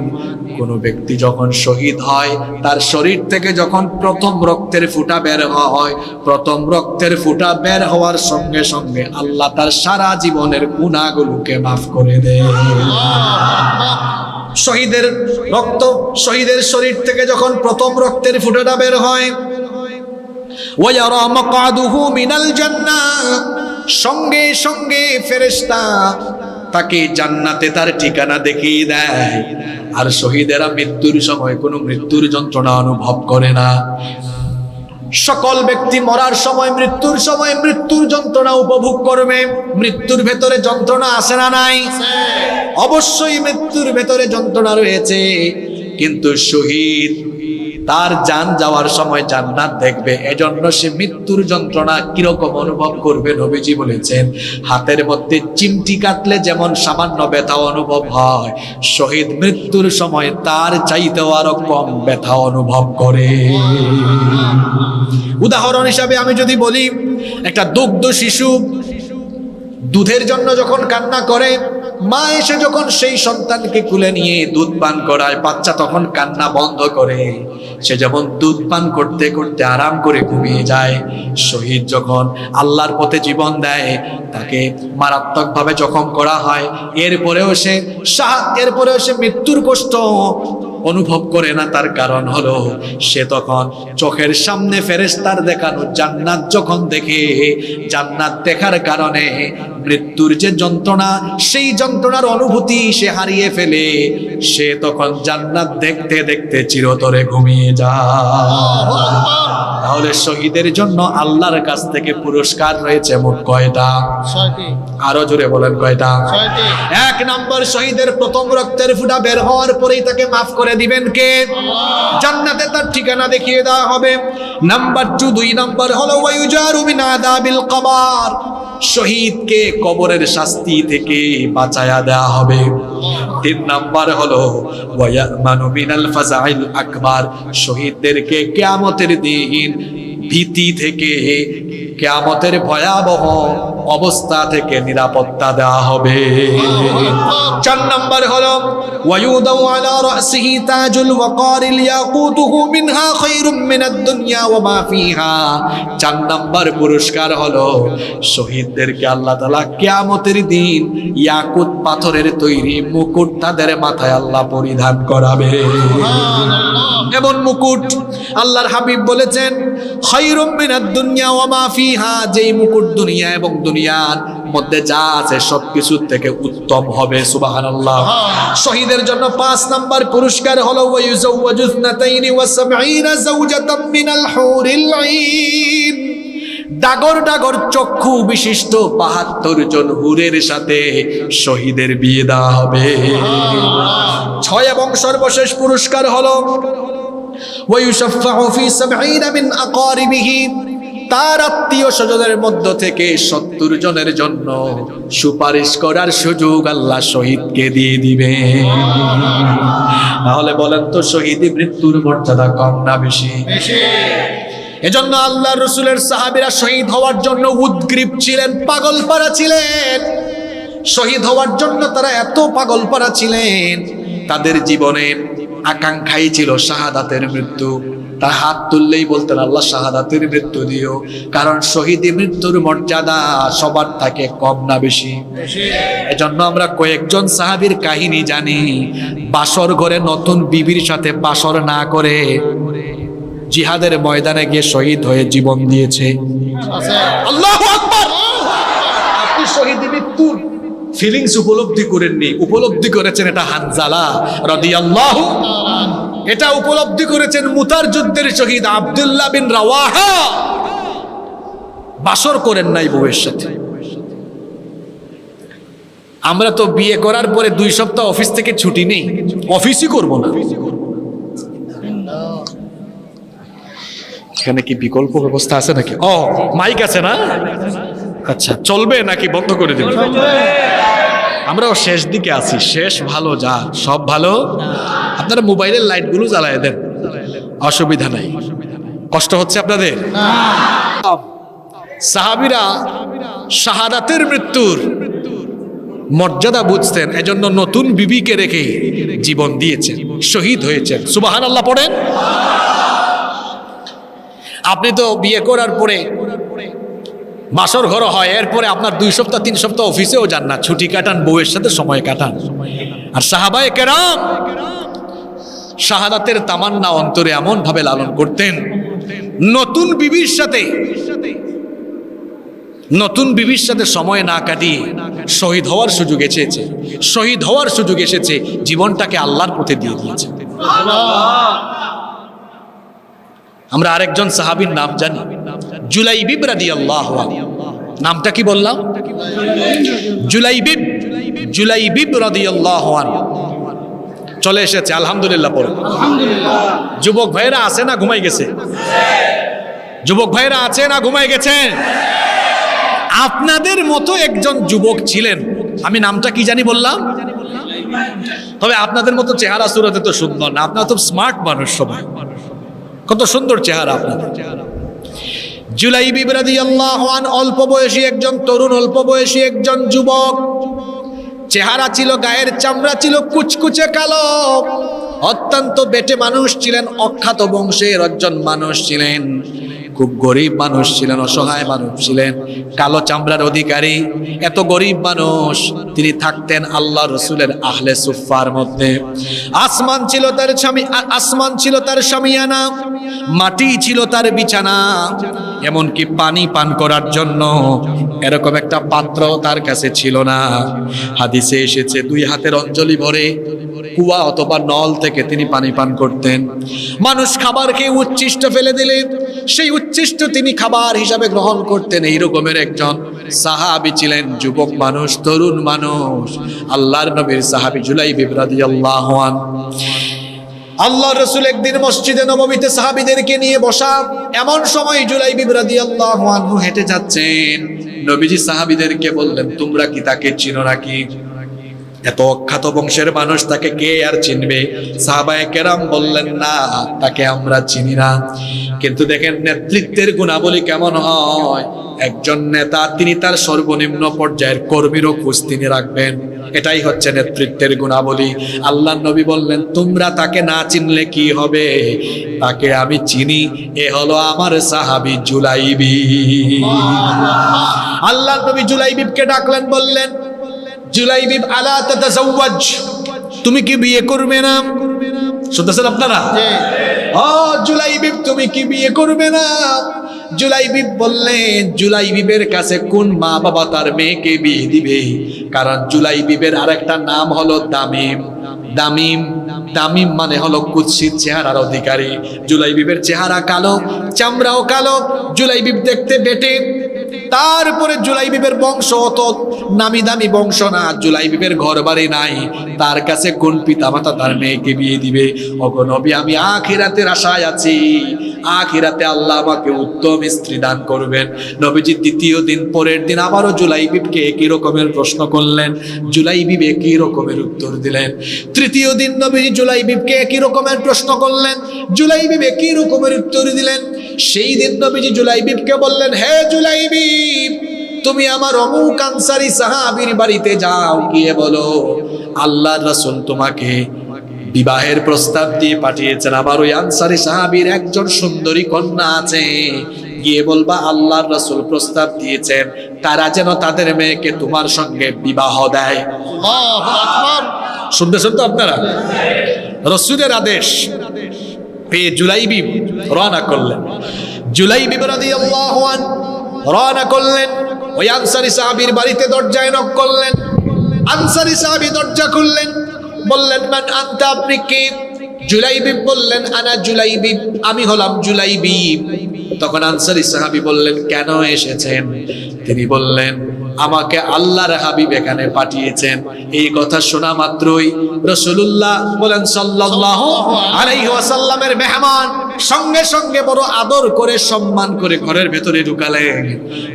কোন ব্যক্তি যখন শহীদ হয়, তার শরীর থেকে যখন প্রথম রক্তের ফোঁটা বের হয়, প্রথম রক্তের ফোঁটা বের হওয়ার সঙ্গে সঙ্গে আল্লাহ তার সারা জীবনের গুনাহগুলোকে মাফ করে দেয়। শহীদের রক্ত, শহীদের শরীর থেকে যখন প্রথম রক্তের ফোঁটাটা বের হয়, ওয়া ইয়ারা মাকআদুহু মিনাল জান্নাহ, সঙ্গে সঙ্গে ফেরেশতা তাকে জান্নাতে তার ঠিকানা দেখিয়ে দেয়। আর শহীদেরা মৃত্যুর সময় কোনো মৃত্যুর যন্ত্রণা অনুভব করে না। সকল ব্যক্তি মরার সময়, মৃত্যুর সময় মৃত্যুর যন্ত্রণা উপভোগ করবে। মৃত্যুর ভেতরে যন্ত্রণা আছে না নাই? অবশ্যই মৃত্যুর ভেতরে যন্ত্রণা রয়েছে, কিন্তু শহীদ তার জান যাওয়ার সময় জান্নাত দেখবে। এজন্য সে মৃত্যুর যন্ত্রণা কিরকম অনুভব করবে নবীজি বলেছেন, হাতের মধ্যে চিমটি কাটলে যেমন সামান্য ব্যথা অনুভব হয়, শহীদ মৃত্যুর সময় তার চাইতেও আরো কম ব্যথা অনুভব করে। উদাহরণ হিসাবে আমি যদি বলি, একটা দুগ্ধ শিশু দুধের জন্য যখন কান্না করে, মা এসে যখন সেই সন্তানকে কুলে নিয়ে দুধ পান করায়, বাচ্চা তখন কান্না বন্ধ করে, সে যেমন দুধ পান করতে করতে আরাম করে ঘুমিয়ে যায়। শহীদ যখন আল্লাহর পথে জীবন দেয়, তাকে মারাত্মকভাবে জখম করা হয়, এরপরেও সে মৃত্যুর কষ্ট অনুভব করে না। তার কারণ হলো সে তখন চোখের সামনে ফেরেশতার দেখানো জান্নাত যখন দেখে, জান্নাত দেখার কারণে মৃত্যুর যে যন্ত্রণা, সেই যন্ত্রণার অনুভূতি সে হারিয়ে ফেলে। সে তখন জান্নাত দেখতে দেখতে চিরতরে ঘুমিয়ে যায়। তাহলে শহীদের জন্য আল্লাহর কাছ থেকে পুরস্কার রয়েছে মোট কয়টা? 6টি। আরো জোরে বলেন কয়টা? 6টি। 1 নম্বর, শহীদের প্রথম রক্তের ফোঁটা বের হওয়ার পরেই তাকে মাফ করে দিবেন কে? জান্নাতে তার ঠিকানা দেখিয়ে দেওয়া হবে। নাম্বার 2, 2 নম্বর হলো ওয়ায়ুজারু মিন আযাবিল কবর, শহীদকে কবরের শাস্তি থেকে বাঁচায়া দেওয়া হবে। 3 নম্বর হলো ওয়ায়ামানু মিনাল ফাযাইল আকবার, শহীদদেরকে কিয়ামতের দিন ভীতি থেকে, কিয়ামতের ভয়াবহ অবস্থা থেকে নিরাপত্তা দেওয়া হবে। 4 নম্বর হলো ওয়ায়ুদাউ আলা রাসিহি তাজুল ওয়াকারিল ইয়াকুতুহু মিনহা খায়রুম মিনাদ দুনিয়া ওয়া মা ফিহা। 4 নম্বর পুরস্কার হলো শহীদদেরকে আল্লাহ তাআলা কিয়ামতের দিন ইয়াকুত পাথরের তৈরি মুকুট তাদের মাথায় আল্লাহ পরিধান করাবে। এমন মুকুট আল্লাহর হাবিব বলেছেন, খায়রুম মিনাদ দুনিয়া ওয়া মা ফিহা, যেই মুকুট দুনিয়া এবং দুনিয়ার মধ্যে যা আছে সবকিছু থেকে উত্তম হবে। সুবহানাল্লাহ। শহীদের জন্য 5 নম্বর পুরস্কার হলো ওয়ায়ুযাওয়াজু 72 যাওজাতাম মিনাল হুরিল আইন, ডাগর ডাগর চক্ষু বিশিষ্ট 72 জন হুরের সাথে শহীদের বিয়ে দেওয়া হবে। 6 এবং সর্বশেষ পুরস্কার হলো ওয়ায়ুশাফাউ ফি 70 মিন আকারিবিহি, তার আত্মীয় স্বজনের মধ্য থেকে 70 জনের জন্য সুপারিশ করার সুযোগ আল্লাহ শহীদকে দিয়ে দিবে। তাহলে বলেন তো, শহীদি মৃত্যুর মর্যাদা কম না বেশি? এজন্য আল্লাহ রসুলের সাহাবীরা শহীদ হওয়ার জন্য উদ্গ্রীব ছিলেন, পাগলপাড়া ছিলেন। শহীদ হওয়ার জন্য তারা এত পাগলপাড়া ছিলেন, তাদের জীবনের আকাঙ্ক্ষাই ছিল শাহাদাতের মৃত্যু। তার হাত তুললেই বলতেন, আল্লাহ শাহাদাতের মৃত্যু দিও। কারণ শহীদি মৃত্যুর মর্যাদা সবার থাকে কম না বেশি? এজন্য আমরা কয়েকজন সাহাবীর কাহিনী জানি, বাসর ঘরে নতুন বিবির সাথে বাসর না করে জিহাদের ময়দানে গিয়ে শহীদ হয়ে জীবন দিয়েছে। আল্লাহু আকবার। আপনি শহীদি মৃত্যুর ফিলিংস উপলব্ধি করেননি, উপলব্ধি করেছেন এটা হানজালা রাদিয়াল্লাহু, এটা উপলব্ধি করেছেন মুতার যুদ্ধের শহীদ আব্দুল্লাহ বিন রাওয়াহা। বাসর করেন নাই বউয়ের সাথে। আমরা তো বিয়ে করার পরে 2 সপ্তাহ অফিস থেকে ছুটি নেই, অফিসই করব না। এখানে কি বিকল্প ব্যবস্থা আছে নাকি? ও, মাইক আছে না? আচ্ছা, চলবে নাকি বন্ধ করে দেবেন? আমরাও শেষ দিকে আছি, শেষ ভালো, যা সব ভালো। আপনারা মোবাইলের লাইটগুলো জ্বালায় দেন, অসুবিধা নাই। কষ্ট হচ্ছে আপনাদের? সাহাবীরা শাহাদাতের মৃত্যুর মর্যাদা বুঝতেন, এজন্য নতুন বিবিকে রেখে জীবন দিয়েছেন, শহীদ হয়েছেন। সুবহানাল্লাহ পড়েন। আপনি তো বিয়ে করার পরে বাসর ঘর হয়, এরপরে আপনার 2 সপ্তাহ 3 সপ্তাহ অফিসেও যান না, ছুটি কাটান, বউয়ের সাথে সময় কাটান। আর সাহাবায়ে কেরাম শাহাদাতের তামান্না অন্তরে এমন ভাবে লালন করতেন, নতুন বিবির সাথে সময় না কাটিয়ে শহীদ হওয়ার সুযোগ এসেছে, শহীদ হওয়ার সুযোগ এসেছে, জীবনটাকে আল্লাহর পথে দিয়ে দিয়েছে। আমরা আরেকজন সাহাবীর নাম জানি, জুলাইবিব রাদিয়াল্লাহু আনহু। নামটা কি বললাম? জুলাইবিব রাদিয়াল্লাহু আনহু। চলে এসেছে, আলহামদুলিল্লাহ পড়ো। আলহামদুলিল্লাহ। যুবক ভাইয়েরা আছে না ঘুমাই গেছে? যুবক ভাইয়েরা আছে না ঘুমাই গেছেন? আপনাদের মতো একজন যুবক ছিলেন, আমি নামটা কি জানি বললাম, তবে আপনাদের মতো চেহারা সুরতে তো সুন্দর না, আপনারা তো স্মার্ট মানুষ সবাই, কত সুন্দর চেহারা আপনাদের। জুলাইবিব রাদিয়াল্লাহু আনহু অল্প বয়সী একজন তরুণ, অল্প বয়সী একজন যুবক, চেহারা ছিল, গায়ের চামড়া ছিল কুচকুচে কালো, অত্যন্ত বেটে মানুষ ছিলেন, অখ্যাত বংশের একজন মানুষ ছিলেন, খুব গরিব মানুষ ছিলেন, অসহায় মানুষ ছিলেন, কালো চামড়ার অধিকারী। এত গরিব মানুষ, তিনি থাকতেন আল্লাহ রসুলের আহলে সুফার মধ্যে। আসমান ছিল তার আসমান ছিল তার শামিয়ানা, মাটি ছিল তার বিছানা, এমনকি পানি পান করার জন্য এরকম একটা পাত্র তার কাছে ছিল না। হাদিসে এসেছে 2 হাতের অঞ্জলি ভরে কুয়া অথবা নল থেকে তিনি পানি পান করতেন। মানুষ খাবার খেয়ে উচ্ছিষ্ট ফেলে দিলে সেই উচ্ছিষ্ট তিনি খাবার হিসাবে গ্রহণ করতেন। এই রকমের একজন সাহাবী ছিলেন, যুবক মানুষ, তরুণ মানুষ, আল্লাহর নবীর সাহাবী জুলাইবিব রাদিয়াল্লাহু আনহু। আল্লাহ রসুল একদিন মসজিদে নববীতে সাহাবীদেরকে নিয়ে বসা, এমন সময় জুলাইবিব রাদিয়াল্লাহু আনহু হেঁটে যাচ্ছেন। নবীজি সাহাবীদেরকে বললেন, তোমরা কি তাকে চিনো নাকি? এত অখ্যাত বংশের মানুষ, তাকে কে আর চিনবে? সাহাবায়ে কেরাম বললেন, না, তাকে আমরা চিনি না। কিন্তু দেখেন নেতৃত্বের গুণাবলী কেমন হয়। একজন নেতা, তিনি তার সর্বনিম্ন পর্যায়ের কর্মীরও খোঁজ তিনি রাখবেন, এটাই হচ্ছে নেতৃত্বের গুণাবলী। আল্লাহ নবী বললেন, তোমরা তাকে না চিনলে কি হবে, তাকে আমি চিনি, এ হলো আমার সাহাবী জুলাইবিব। আল্লাহ নবী জুলাইবিবকে ডাকলেন, বললেন, জুলাইবিব আলা তাতাজাওয়াজ, তুমি কি বিয়ে করবে না? শুনতেছেন আপনারা? ও জুলাইবিব, তুমি কি বিয়ে করবে না? জুলাইবিব বললেন, জুলাইবিবের কাছে কোন মা বাবা তার মেয়েকে বিয়ে দিবে? কারণ জুলাইবিবের আরেকটা নাম হলো দামিম। দামিম, দামিম মানে হলো কুৎসিত চেহারার অধিকারী। জুলাইবিবের চেহারা কালো, চামড়াও কালো, জুলাইবিব দেখতে বেটে। তারপরে জুলাইবিবের বংশ অত নামি দামি বংশ না, জুলাইবিবের ঘর বাড়ি নাই, তার কাছে কোন পিতামাতা তার মেয়েকে বিয়ে দিবে? ওগো নবী, আমি আখিরাতের আশায় আছি, আখিরাতে আল্লাহ আমাকে উত্তম স্ত্রী দান করবেন। নবীজি দ্বিতীয় দিন, পরের দিন আবারও জুলাইবিবকে একই রকমের প্রশ্ন করলেন, জুলাইবিব একই রকমের উত্তর দিলেন। তৃতীয় দিন নবীজি জুলাইবিবকে একই রকমের প্রশ্ন করলেন, জুলাইবিব একই রকমের উত্তর দিলেন। সেই দিন নবীজি জুলাইবিবকে বললেন, হে জুলাইবিব, তুমি আমার অমুক আনসারী সাহাবীর বাড়িতে যাও, গিয়ে বলো আল্লাহর রাসূল তোমাকে বিবাহের প্রস্তাব দিয়ে পাঠিয়েছেন। আমার ওই আনসারী সাহাবীর একজন সুন্দরী কন্যা আছে, গিয়ে বলবা আল্লাহর রাসূল প্রস্তাব দিয়েছেন, তারা যেন তাদের মেয়েকে তোমার সঙ্গে বিবাহ দেয়। আল্লাহু আকবার। শুনতেছেন তো আপনারা? রাসূলের আদেশ পেয়ে জুলাইবিব রওনা করলেন। জুলাইবিব রাদিয়াল্লাহু আনহু রওনা করলেন, ওই আনসারী সাহাবীর বাড়িতে দরজায় নক করলেন। আনসারী সাহাবী দরজা খুললেন, বললেন, মান আনতা, আপনি কে? জুলাইবিব বললেন, আনা জুলাইবিব, আমি হলাম জুলাইবিব। তখন আনসারী সাহাবী বললেন, কেন এসেছেন? তিনি বললেন, আমাকে আল্লাহর হাবিব এখানে পাঠিয়েছেন। এই কথা শোনা মাত্রই রাসূলুল্লাহ বলেন সাল্লাল্লাহু আলাইহি ওয়াসাল্লামের মেহমান সঙ্গে সঙ্গে বড় আদর করে, সম্মান করে ঘরের ভেতরে ঢুকালেন।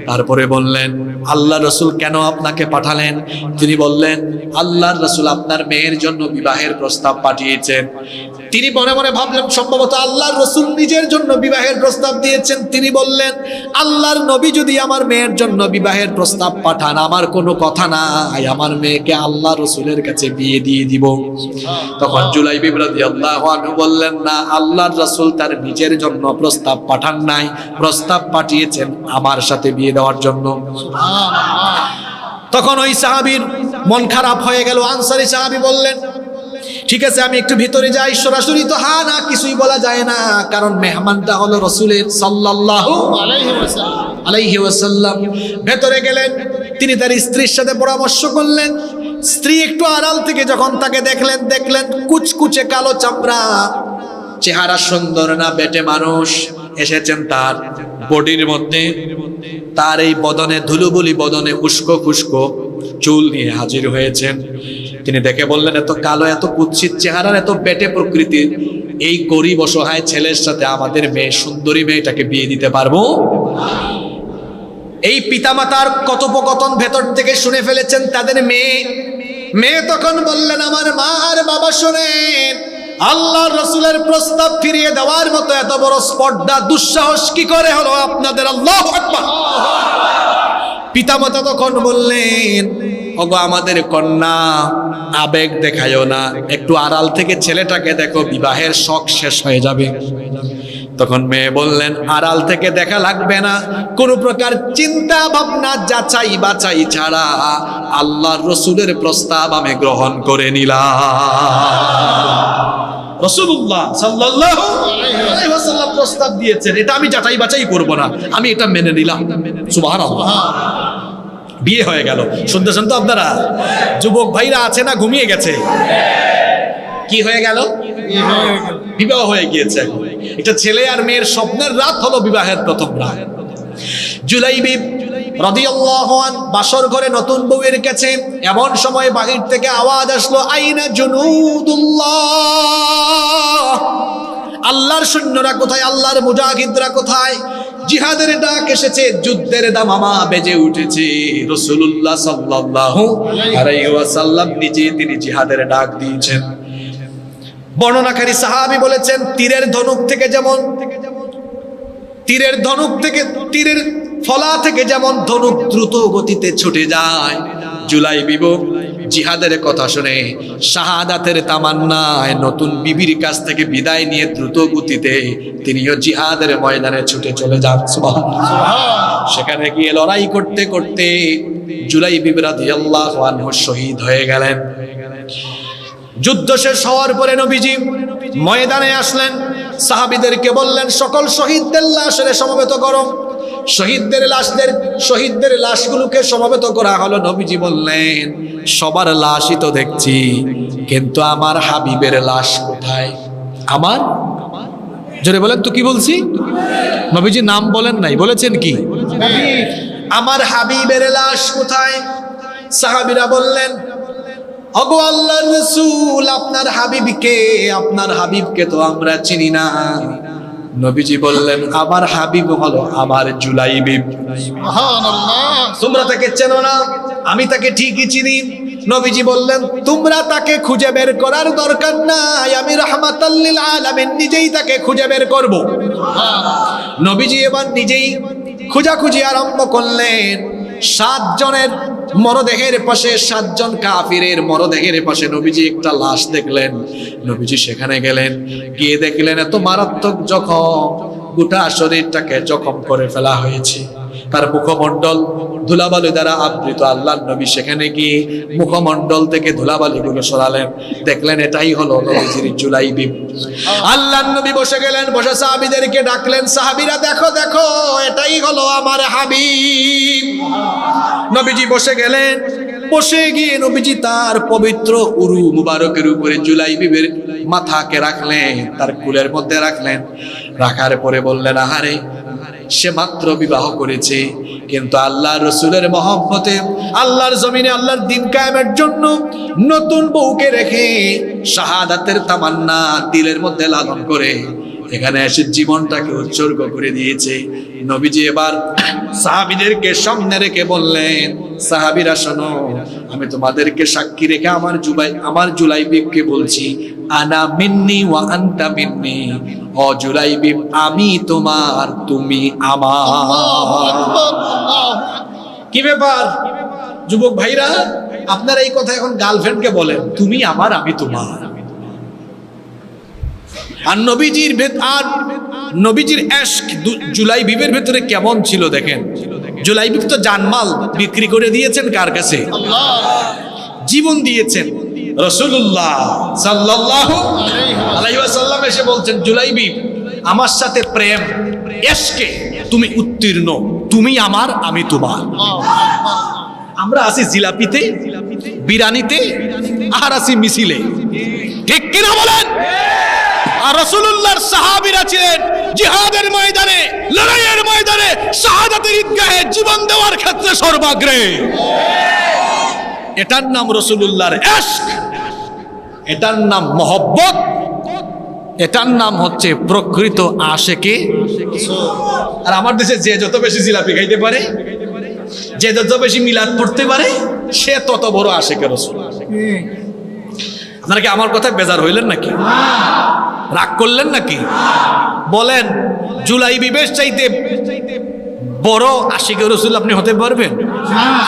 তারপরে বললেন, আল্লাহর রাসূল কেন আপনাকে পাঠালেন? তিনি বললেন, আল্লাহর রাসূল আপনার মেয়ের জন্য বিবাহের প্রস্তাব পাঠিয়েছেন। তিনি মনে মনে ভাবলেন, সম্ভবত আল্লাহর রাসূল নিজের জন্য বিবাহের প্রস্তাব দিয়েছেন। তিনি বললেন, আল্লাহর নবী যদি আমার মেয়ের জন্য বিবাহের প্রস্তাব পাঠান, আমার কোনো কথা নাই, আমার মেয়েকে আল্লাহ রাসূলের কাছে বিয়ে দিয়ে দিব। তখন জুলাইবিব রাদিয়াল্লাহু আনহু বললেন, না, আল্লাহর রাসূল তার নিজের জন্য প্রস্তাব পাঠান নাই, প্রস্তাব পাঠিয়েছেন আমার সাথে বিয়ে দেওয়ার জন্য। তখন ওই সাহাবীর মন খারাপ হয়ে গেল। আনসারী সাহাবী বললেন, ঠিক আছে, আমি একটু ভিতরে যাই। সরাসরি তো হ্যাঁ না কিছুই বলা যায় না, কারণ মেহমানটা হলো রাসূলের সাল্লাল্লাহু আলাইহি ওয়াসাল্লাম। ভেতরে গেলেন, তিনি তার স্ত্রীর সাথে পরামর্শ করলেন। স্ত্রী একটু আড়াল থেকে যখন তাকে দেখলেন কুচকুচে কালো চামড়া, চেহারা সুন্দর না, বেটে মানুষ এসেছেন তার বডির মধ্যে। তার এই বদনে, ধুলোবুলি বদনে উস্কো খুস্কো চুল নিয়ে হাজির হয়েছেন। তিনি দেখে বললেন, এত কালো, এত কুৎসিত চেহারার, এত বেটে প্রকৃতির এই গরিব অসহায় ছেলের সাথে আমাদের মেয়ে, সুন্দরী মেয়েটাকে বিয়ে দিতে পারবো? এই পিতামাতার কথোপকথন ভেতর থেকে শুনে ফেলেছেন তাদের মেয়ে তখন বললেন, আমার মা আর বাবা শোনেন, আল্লাহর রাসূলের প্রস্তাব ফিরিয়ে দেওয়ার মতো এত বড় স্পর্ধা, দুঃসাহস কি করে হলো আপনাদের? আল্লাহু আকবার। পিতামাতা তখন বললেন, ওগো আমাদের কন্যা, আবেগ দেখায়ও না, একটু আড়াল থেকে ছেলেটাকে দেখো, বিবাহের শখ শেষ হয়ে যাবে। তখন মেয়ে বললেন, আড়াল থেকে দেখা লাগবে না, কোন প্রকার চিন্তা ভাবনা যাচাই বাছাই ছাড়া আল্লাহর রাসূলের প্রস্তাব আমি গ্রহণ করে নিলাম। রাসূলুল্লাহ সাল্লাল্লাহু আলাইহি ওয়াসাল্লাম প্রস্তাব দিয়েছেন, এটা আমি যাচাই বাছাই করব না, আমি এটা মেনে নিলাম। সুবহানাল্লাহ। বিয়ে হয়ে গেল। শুনতেছেন তো আপনারা? যুবক ভাইরা আছে না ঘুমিয়ে গেছে? কি হয়ে গেল? বিবাহ হয়ে গিয়েছে। এটা ছেলে আর মেয়ের স্বপ্নের রাত হলো বিবাহের প্রথম রাত। জুলাইবিব রাদিয়াল্লাহু আনহু বাসর ঘরে নতুন বউয়ের কাছে, এমন সময় বাহির থেকে আওয়াজ আসলো, আইনা জুনুদুল্লাহ, আল্লাহর সৈন্যরা কোথায়, আল্লাহর মুজাহিদরা কোথায়? জিহাদের ডাক এসেছে, যুদ্ধের দামামা বেজে উঠেছে। রাসূলুল্লাহ সাল্লাল্লাহু আলাইহি ওয়াসাল্লাম নিজে তিনি জিহাদের ডাক দিয়েছেন। বর্ণনাকারী সাহাবী বলেছেন, তীরের ধনুক থেকে তীরের ফলা থেকে যেমন ধনুক দ্রুত গতিতে ছুটে যায়, জুলাইবিব জিহাদের কথা শুনে শাহাদাতের তামান্নায় নতুন বিবির কাছ থেকে বিদায় নিয়ে দ্রুত গতিতে তিনিও জিহাদের ময়দানে ছুটে চলে যান। সুবহানাল্লাহ। সেখানে গিয়ে লড়াই করতে করতে জুলাইবিব রাদিয়াল্লাহু আনহু শহীদ হয়ে গেলেন। যুদ্ধ শেষ হওয়ার পরে নবীজি ময়দানে আসলেন, সাহাবীদেরকে বললেন, সকল শহীদদের লাশের সমবেত করো। শহীদদের লাশগুলোকে সমবেত করা হলো। নবীজি বললেন, সবার লাশই তো দেখছি, কিন্তু আমার হাবিবের লাশ কোথায়? আমার, জোরে বলেন তো, কি বলছি? নবীজি নাম বলেন নাই, বলেছেন কি? আমার হাবিবের লাশ কোথায়? সাহাবীরা বললেন, ওগো আল্লাহর রাসূল, আপনার হাবিবকে তো আমরা চিনি না। নবীজি বললেন, আমার হাবিব হলো আমার জুলাইবিব। সুবহানাল্লাহ। তোমরা তাকে চেনো না, আমি তাকে ঠিকই চিনি। নবীজি বললেন, তোমরা তাকে খুঁজে বের করার দরকার নাই, আমি রাহমাতাল লিল আলামিন নিজেই তাকে খুঁজে বের করব। নবীজি এবার নিজেই খোঁজাখুঁজি আরম্ভ করলেন। 7 জনের মরদেহের পাশে, 7 জন কাফিরের মরদেহের পাশে নবীজি একটা লাশ দেখলেন। নবীজি সেখানে গেলেন, গিয়ে দেখলেন এত মারাত্মক জখম, গোটা শরীরটাকে জখম করে ফেলা হয়েছে। তার মুখমণ্ডল ধুলাবালি দ্বারা আবৃত। আল্লাহর নবী সেখানে গিয়ে মুখমণ্ডল থেকে ধুলাবালিগুলো সরালেন, দেখলেন এটাই হলো নবীজির জুলাইবিব। আল্লাহর নবী বসে গেলেন, বসে সাহাবীদেরকে ডাকলেন, সাহাবীরা দেখো দেখো, এটাই হলো আমার হাবিব। নবীজি বসে গেলেন, বসে গিয়ে নবীজি তার পবিত্র উরু মুবারকের উপরে জুলাইবিবের মাথাকে রাখলেন, তার কুলের মধ্যে রাখলেন। রাখার পরে বললেন, আহারে, সে মাত্র বিবাহ করেছে, কিন্তু আল্লাহর রাসূলের মহব্বতে আল্লাহর জমিনে আল্লাহর দ্বীন কায়েমের জন্য নতুন বউকে রেখে শাহাদাতের তামান্না দিলের মধ্যে লালন করে এখানে এসে জীবনটাকে উৎসর্গ করে দিয়েছে। নবীজি এবার সাহাবীদেরকে সামনে রেখে বললেন, সাহাবীরা শোনো, আমি তোমাদেরকে সাক্ষী রেখে আমার জুলাইবিবকে বলছি, আনা মিন্নি ওয়া আনতা মিন্নি। ও জুলাইবিব, আমি তোমার, তুমি আমার। কি ব্যাপার যুবক ভাইরা, আপনারা এই কথা এখন গার্লফ্রেন্ডকে বলেন, তুমি আমার, আমি তোমার। আর নবীজির ইশক জুলাইবিবের ভেতরে কেমন ছিল দেখেন। জুলাইবিব তো জানমাল বিক্রি করে দিয়েছেন কার কাছে? জীবন দিয়েছেন। রাসূলুল্লাহ সাল্লাল্লাহু আলাইহি ওয়াসাল্লাম এসে বলছেন, জুলাইবিব, আমার সাথে প্রেম ইশকে তুমি উত্তীর্ণ, তুমি আমার, আমি তোমার। আমরা আছি জিলাপিতে, বিরানিতে, আর আছি মিছিলে, ঠিক কিনা বলেন? আর রাসূলুল্লাহর সাহাবীরা ছিলেন জিহাদের ময়দানে, লড়াইয়ের ময়দানে, শাহাদাতের ঈদগাহে জীবন দেওয়ার ক্ষেত্রে সর্বাগ্রে। এটার নাম রাসূলুল্লাহর ইশক, এটার নাম মহব্বত, এটার নাম হচ্ছে প্রকৃত আশেকে। আর আমার দেশে যে যত বেশি জিলাপি খাইতে পারে, যে যত বেশি মিলাদ পড়তে পারে, সে তত বড় আশেকে রাসূল। আপনারা কি আমার কথায় বেজার হইলেন নাকি? রাগ করলেন নাকি? বলেন, জুলাই বিবেশ চাইতে বড় আশিকে রসুল আপনি হতে পারবেন?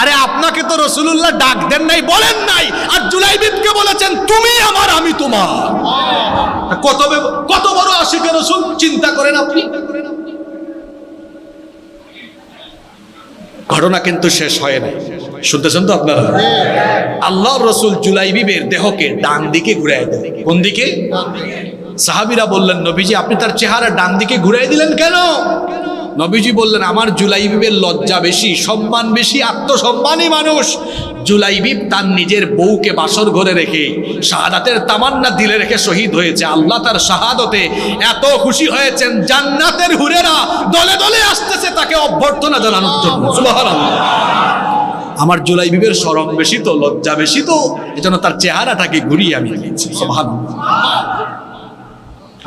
আরে আপনাকে তো রসুলুল্লাহ ডাক দেন নাই, বলেন নাই, আর জুলাইবিবকে বলেছেন তুমি আমার আমি তোমার। কত বড় আশিকে রসুল চিন্তা করেন আপনি। ঘটনা কিন্তু শেষ হয় না, শুনতেছেন তো আপনারা? আল্লাহর রসুল জুলাইবিবের দেহকে ডান দিকে ঘুরাই দেন। কোন দিকে? সাহাবীরা বললেন, নবীজি আপনি তার চেহারা ডান দিকে ঘুরাই দিলেন কেন? নবীজি বললেন, আমার জুলাইবিবের লজ্জা বেশি, সম্মান বেশি, আত্মসম্মানী মানুষ। জুলাইবিব তার নিজের বউকে বাসর ঘরে রেখে শাহাদাতের তামান্না দিলে রেখে শহীদ হয়েছে। আল্লাহ তার শাহাদতে এত খুশি হয়েছেন, জান্নাতের হুরেরা দলে দলে আসতেছে তাকে অভ্যর্থনা জানানোর জন্য। সুবহানাল্লাহ। আমার জুলাইবিবের শরম বেশি তো, লজ্জা বেশি তো, এজন্য তার চেহারাটাকে ঘুরিয়ে আমি দিয়েছি। সুবহানাল্লাহ।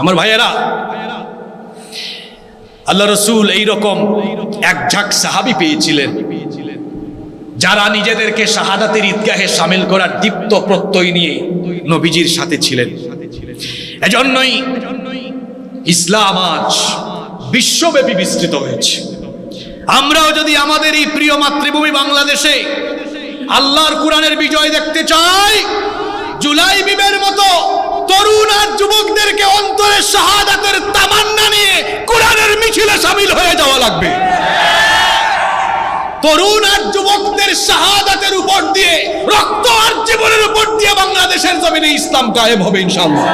আমার ভাইয়েরা, আল্লাহ রসুল এইরকম এক ঝাঁক সাহাবী পেয়েছিলেন যারা নিজেদেরকে শাহাদাতের ঈদগাহে শামিল করার দীপ্ত প্রত্যয় নিয়ে নবীজির সাথে ছিলেন। এজন্যই ইসলাম আজ বিশ্বব্যাপী বিস্তৃত হয়েছে। আমরাও যদি আমাদের এই প্রিয় মাতৃভূমি বাংলাদেশে আল্লাহর কোরআনের বিজয় দেখতে চাই, জুলাইবিবের মতো তরুণ আর যুবকদেরকে অন্তরে শাহাদাতের তামান্না নিয়ে কোরআনের মিছিলে শামিল হয়ে যাওয়া লাগবে। তরুণ আর যুবকদের শাহাদাতের উপর দিয়ে, রক্ত আর জীবনের উপর দিয়ে বাংলাদেশের জমিনে ইসলাম কায়েম হবে ইনশাআল্লাহ।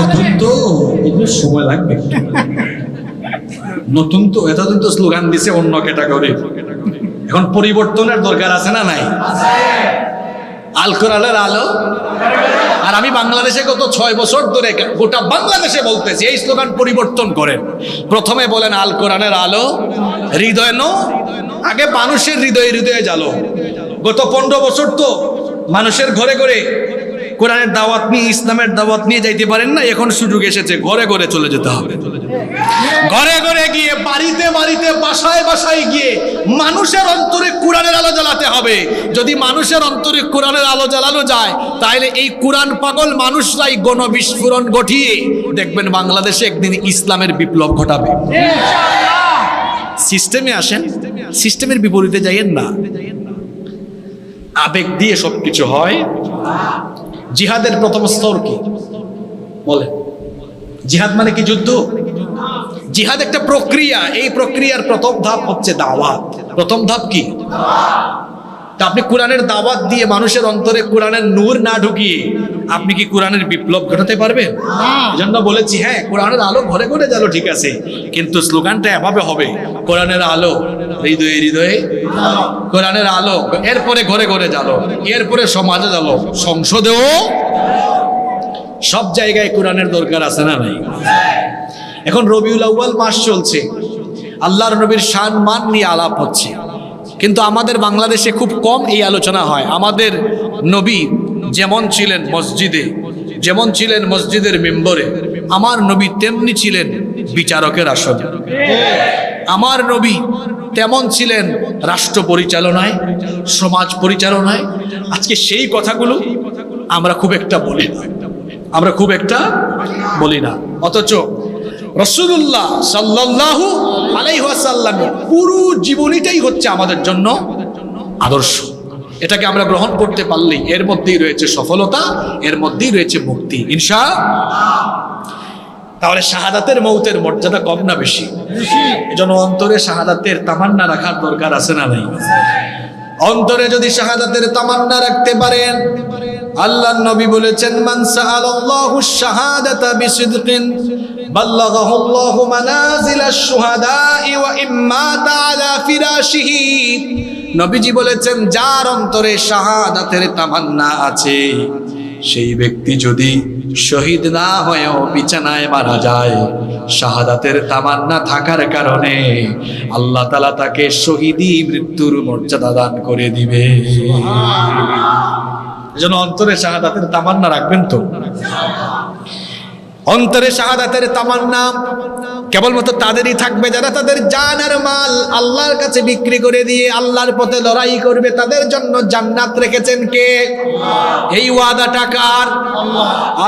নতুন তো একটু সময় লাগবে, নতুন তো এতদিন তো স্লোগান দিছে অন্য ক্যাটাগরি, এখন পরিবর্তনের দরকার আছে না নাই? আল কোরআনের আলো। আর আমি বাংলাদেশে গত 6 বছর ধরে গোটা বাংলাদেশে বলতেছি এই স্লোগান পরিবর্তন করেন। প্রথমে বলেন আল কোরআনের আলো, হৃদয় নো, আগে মানুষের হৃদয়ে হৃদয়ে জ্বালো। গত 15 বছর তো মানুষের ঘরে ঘরে কোরআনের দাওয়াত নিয়ে, ইসলামের দাওয়াত নিয়ে যাইতে পারেন না, এখন সুযোগ এসেছে ঘরে ঘরে চলে যেতে হবে। ঘরে ঘরে গিয়ে, বাড়িতে বাড়িতে, বাসায় বাসায় গিয়ে মানুষের অন্তরে কোরআনের আলো জ্বালাতে হবে। যদি মানুষের অন্তরে কোরআনের আলো জ্বালানো যায়, তাহলে এই কোরআন পাগল মানুষরাই গণবিস্ফোরণ ঘটিয়ে দেখবেন বাংলাদেশে একদিন ইসলামের বিপ্লব ঘটাবে। সিস্টেমে আসেন, সিস্টেমের বিপরীতে যাইয়েন না। আবেগ দিয়ে সবকিছু হয়। জিহাদের প্রথম স্তর কি বলে? জিহাদ মানে কি? যুদ্ধ। জিহাদ একটা প্রক্রিয়া, এই প্রক্রিয়ার প্রথম ধাপ হচ্ছে দাওয়াত। প্রথম ধাপ কি? তা আপনি কোরআনের দাওয়াত দিয়ে মানুষের অন্তরে কোরআনের নূর না ঢুকিয়ে আপনি কি কোরআনের বিপ্লব ঘটাতে পারবেন? এজন্য বলেছি, হ্যাঁ কোরআনের আলো ঘরে ঘরে জ্বালো, ঠিক আছে, কিন্তু স্লোগানটা এভাবে হবে, কোরআনের আলো হৃদয়ে হৃদয়ে, কোরআনের আলো, এরপরে ঘরে ঘরে জ্বালো, এরপরে সমাজে জ্বালো, সংসদেও, সব জায়গায় কোরআনের দরকার আছে না নাই? এখন রবিউল আউয়াল মাস চলছে, আল্লাহর নবীর শান মান নিয়ে আলাপ হচ্ছে, কিন্তু আমাদের বাংলাদেশে খুব কম এই আলোচনা হয়। আমাদের নবী যেমন ছিলেন মসজিদে, যেমন ছিলেন মসজিদের মেম্বরে, আমার নবী তেমনি ছিলেন বিচারকের আসনে। আমার নবী তেমন ছিলেন রাষ্ট্র পরিচালনায়, সমাজ পরিচালনায়। আজকে সেই কথাগুলো আমরা খুব একটা বলি না, আমরা খুব একটা বলি না। অথচ রাসূলুল্লাহ সাল্লাল্লাহু আলাইহি ওয়াসাল্লামের পুরো জীবনীটাই হচ্ছে আমাদের জন্য আদর্শ। এটাকে আমরা গ্রহণ করতে পারলেই এর মধ্যেই রয়েছে সফলতা, এর মধ্যেই রয়েছে মুক্তি ইনশাআল্লাহ। তাহলে শাহাদাতের মৌতের মর্যাদা কম না বেশি? এজন্য অন্তরে শাহাদাতের তামান্না রাখার দরকার আছে না নাই? অন্তরে যদি শাহাদাতের তামান্না রাখতে পারেন, আল্লাহর নবী বলেছেন, মান সাআলাল্লাহু শাহাদাতা বিসিদকিন বাল্লাগাহুল্লাহু মানাজিলাশ শুহাদা'i ওয়া ইম্মাতা আলা ফিরাশিহি। নবীজি বলেছেন, যার অন্তরে শাহাদাতের তামান্না আছে সেই ব্যক্তি যদি শহীদ না হয়েও বিছানায় মারা যায়, শাহাদাতের তামান্না থাকার কারণে আল্লাহ তাআলা তাকে শহীদি মৃত্যুর মর্যাদা দান করে দিবে। এজন্য অন্তরে শাহাদাতের তামান্না রাখবেন তো। অন্তরে শাহাদাতের তামান্না কেবলমাত্র তাদেরই থাকবে যারা তাদের জান আর মাল আল্লাহর কাছে বিক্রি করে দিয়ে আল্লাহর পথে লড়াই করবে। তাদের জন্য জান্নাত রেখেছেন কে? এই ওয়াদাটা কার?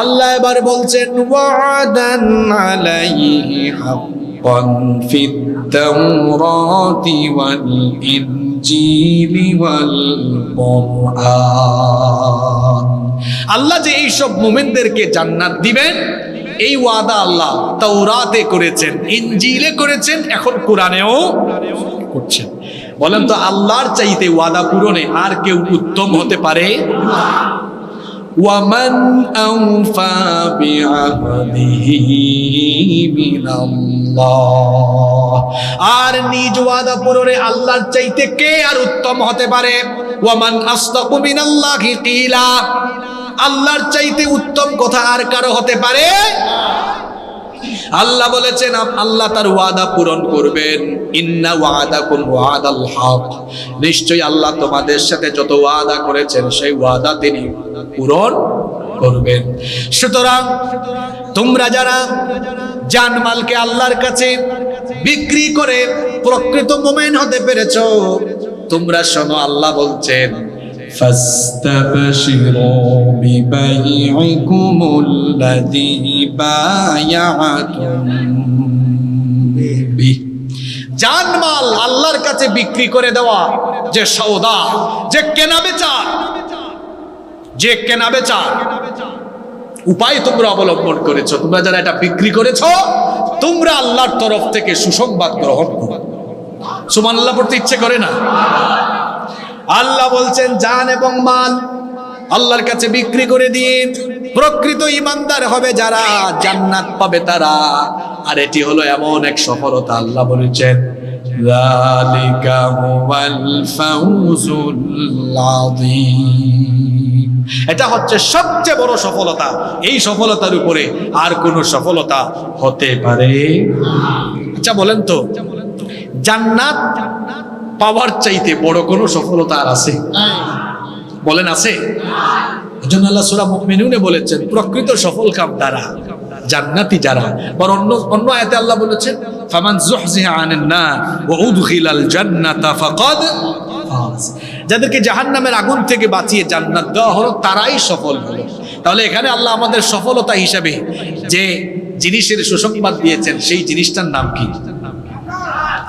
আল্লাহ এবার বলছেন ওয়াদান আলাইহি হাক্কান ফিত তাওরাতি ওয়াল ইনজিলি ওয়াল কুরআন। আল্লাহ যে এইসব মুমিনদেরকে জান্নাত দিবেন এই ওয়াদা আল্লাহ তাওরাতে করেছেন, ইনজিলে করেছেন, এখন কোরআনেও করছেন। বলেন তো আল্লাহর চাইতে ওয়াদা পূরণে আর কেউ উত্তম হতে পারে? ওয়ামান আওফা বিআহদিহি মিনাল্লাহ, আর নিজ ওয়াদা পূরণে আল্লাহর চাইতে কে আর উত্তম হতে পারে? ওয়ামান আসদাকু মিনাল্লাহি কিলা, আল্লাহর চাইতে উত্তম কথা আর কারো হতে পারে? আল্লাহ বলেছেন আল্লাহ তার ওয়াদা পূরণ করবেন। ইন্না ওয়াদাকুম ওয়াদাল হক, নিশ্চয়ই আল্লাহ তোমাদের সাথে যত ওয়াদা করেছেন সেই ওয়াদা তিনি পূরণ করবেন। সুতরাং তোমরা যারা জানমালকে আল্লাহর কাছে বিক্রি করে প্রকৃত মুমিন হতে পেরেছো, তোমরা শোনো আল্লাহ বলছেন فاستبشروا ببيعكم الذي بايعتم به। জানমাল আল্লাহর কাছে বিক্রি করে দেওয়া যে সওদা, যে কেনা বেচা উপায় তোমরা অবলম্বন করেছো, তোমরা যারা এটা বিক্রি করেছো, তোমরা আল্লাহর তরফ থেকে সুসংবাদ গ্রহণ করো। সুবহানাল্লাহ পড়তে ইচ্ছে করে না? আল্লাহ বলছেন জান এবং মাল আল্লাহর কাছে বিক্রি করে দিয়ে প্রকৃত ঈমানদার হবে যারা, জান্নাত পাবে তারা। আর এটি হলো এমন এক সফলতা, আল্লাহ বলেছেন যালিকা হুয়াল ফাউজুল আযীম, এটা হচ্ছে সবচেয়ে বড় সফলতা। এই সফলতার উপরে আর কোন সফলতা হতে পারে? আচ্ছা বলেন তো, জান্নাত পাওয়ার চাইতে বড় কোনো সফলতা আর আছে? বলেন আছে? এজন্য আল্লাহ সূরা মুমিনুনে বলেছেন প্রকৃত সফল কাম তারা, জান্নাতি যারা। বর অন্য আয়াতে আল্লাহ বলেছেন ফামান যুহজিহা আনিন নার ওয়া উদখিলাল জান্নাতা ফাকাদ ফাজ, যাদেরকে জাহান্নামের আগুন থেকে বাঁচিয়ে জান্নাত দেওয়া হলো তারাই সফল হলো। তাহলে এখানে আল্লাহ আমাদের সফলতা হিসাবে যে জিনিসের সুসংবাদ দিয়েছেন সেই জিনিসটার নাম কি?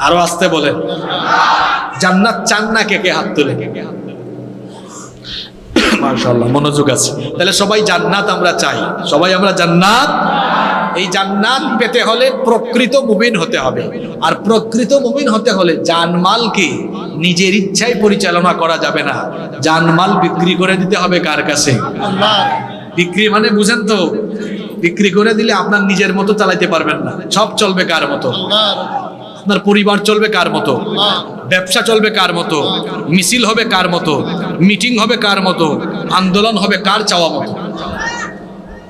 আরো আসতে বলেন। জান্নাত চান না কে কে? হাত তুলে। মাশাআল্লাহ, মনোযোগ আছে। তাহলে সবাই জান্নাত আমরা চাই, সবাই আমরা জান্নাত। এই জান্নাত পেতে হলে প্রকৃত মুমিন হতে হবে। আর প্রকৃত মুমিন হতে হলে জানমালকে নিজের ইচ্ছায় পরিচালনা করা যাবে না। জানমাল বিক্রি করে দিতে হবে কার কাছে? আল্লাহ। বিক্রি মানে বুঝেন তো, বিক্রি করে দিলে আপনার নিজের মতো চালাইতে পারবেন না। সব চলবে কার মতো? আপনার পরিবার চলবে কার মতো? ব্যবসা চলবে কার মতো? মিছিল হবে কার মতো? মিটিং হবে কার মতো? আন্দোলন হবে কার চাওয়া মতো?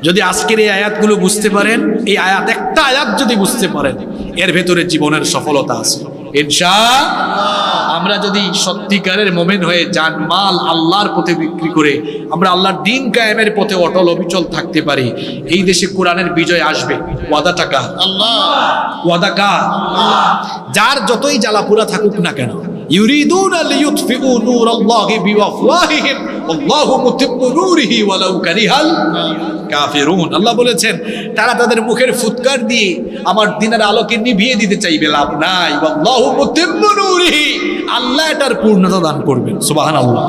যদি আজকের এই আয়াতগুলো বুঝতে পারেন, এই আয়াত একটা আয়াত যদি বুঝতে পারেন, এর ভেতরে জীবনের সফলতা আছে ইনশাআল্লাহ। আমরা যদি সত্যিকারের মুমিন হয়ে জানমাল আল্লাহর পথে বিক্রি করে আমরা আল্লাহর দ্বীন কায়েমের পথে অটল অবিচল থাকতে পারি, এই দেশে কোরআনের বিজয় আসবে। ওয়াদাটা কার? আল্লাহ। ওয়াদা কার? আল্লাহ। যার যতই জ্বালাপুরা থাকুক না কেন, ইউরিদুনা লিইউতফিউ নূরাল্লাহি বিআফওয়াহিহিম ওয়াল্লাহু মুতিম্মু নূরিহি ওয়ালাউ কারিহাল কাফিরুন। আল্লাহ বলেছেন তারা তাদের মুখের ফুৎকার দিয়ে আমার দ্বীনের আলোকে নিভিয়ে দিতে চাইবে, লাভ নাই। ওয়াল্লাহু মুতিম্মু নূরিহি, আল্লাহ এটার পূর্ণতা দান করবেন। সুবহানাল্লাহ।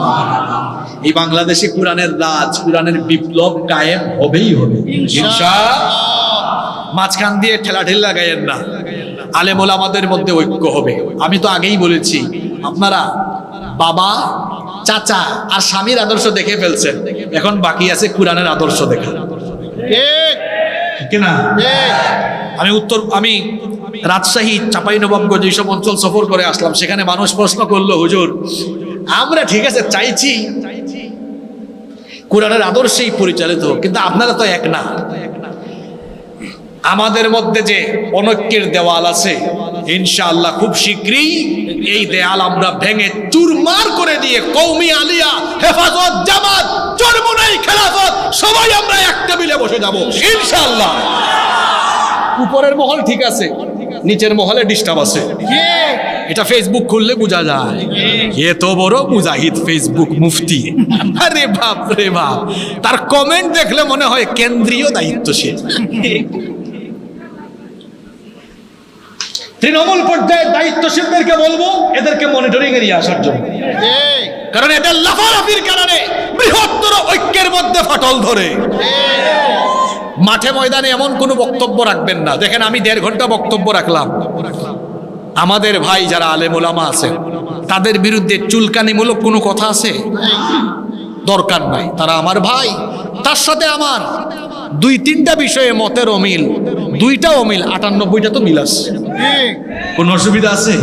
এই বাংলাদেশে কোরআনের রাজ, কোরআনের বিপ্লব কায়েম হবেই হবে ইনশাআল্লাহ। মাঝখান দিয়ে ঠেলাঠেলি লাগায়েন না, আলেম ওলামাদের মধ্যে ঐক্য হবে। আমি তো আগেই বলেছি, আপনারা বাবা, চাচা আর স্বামীর আদর্শ দেখে ফেলছেন, এখন বাকি আছে কোরআনের আদর্শ দেখা। ঠিক না? আমি রাজশাহী, চাঁপাইনবাবগঞ্জ এইসব অঞ্চল সফর করে আসলাম। সেখানে মানুষ প্রশ্ন করলো, হুজুর আমরা ঠিক আছে চাইছি, কোরআনের আদর্শেই পরিচালিত, কিন্তু আপনারা তো এক না। আমাদের মধ্যে যে অনৈক্যের দেওয়াল আছে, ইনশাআল্লাহ খুব শীঘ্রই এই দেয়াল আমরা ভেঙে চুরমার করে দিয়ে কওমি আলিয়া, হেফাজত, জামাত, চরমোনাই, খেলাফত সবাই আমরা এক টেবিলে বসে যাব ইনশাআল্লাহ। উপরের মহল ঠিক আছে, নিচের মহলে ডিস্টার্ব আছে। এটা ফেসবুক খুললে বোঝা যায়, এত বড় মুজাহিদ ফেসবুক মুফতি, আরে বাপ রে বাপ, তার কমেন্ট দেখলে মনে হয় কেন্দ্রীয় দায়িত্বশীল। তৃণমূল পর্যায়ের দায়িত্বশীলদেরকে বলবো এদেরকে মনিটরিং এ নিয়ে আসার জন্য, কারণ এদের লাফালাফির কারণে বৃহত্তর ঐক্যের মধ্যে ফাটল ধরে। মাঠে ময়দানে এমন কোনো বক্তব্য রাখবেন না। দেখেন, আমি 1.5 ঘন্টা বক্তব্য রাখলাম, আমাদের ভাই যারা আলেম ওলামা আছেন তাদের বিরুদ্ধে চুলকানিমূলক কোনো কথা আছে? দরকার নাই, তারা আমার ভাই, তার সাথে আমার 2-3টা বিষয়ে মতের অমিল, 2টা অমিল, 98টা তো মিল আছে। কোনো অসুবিধা আছে?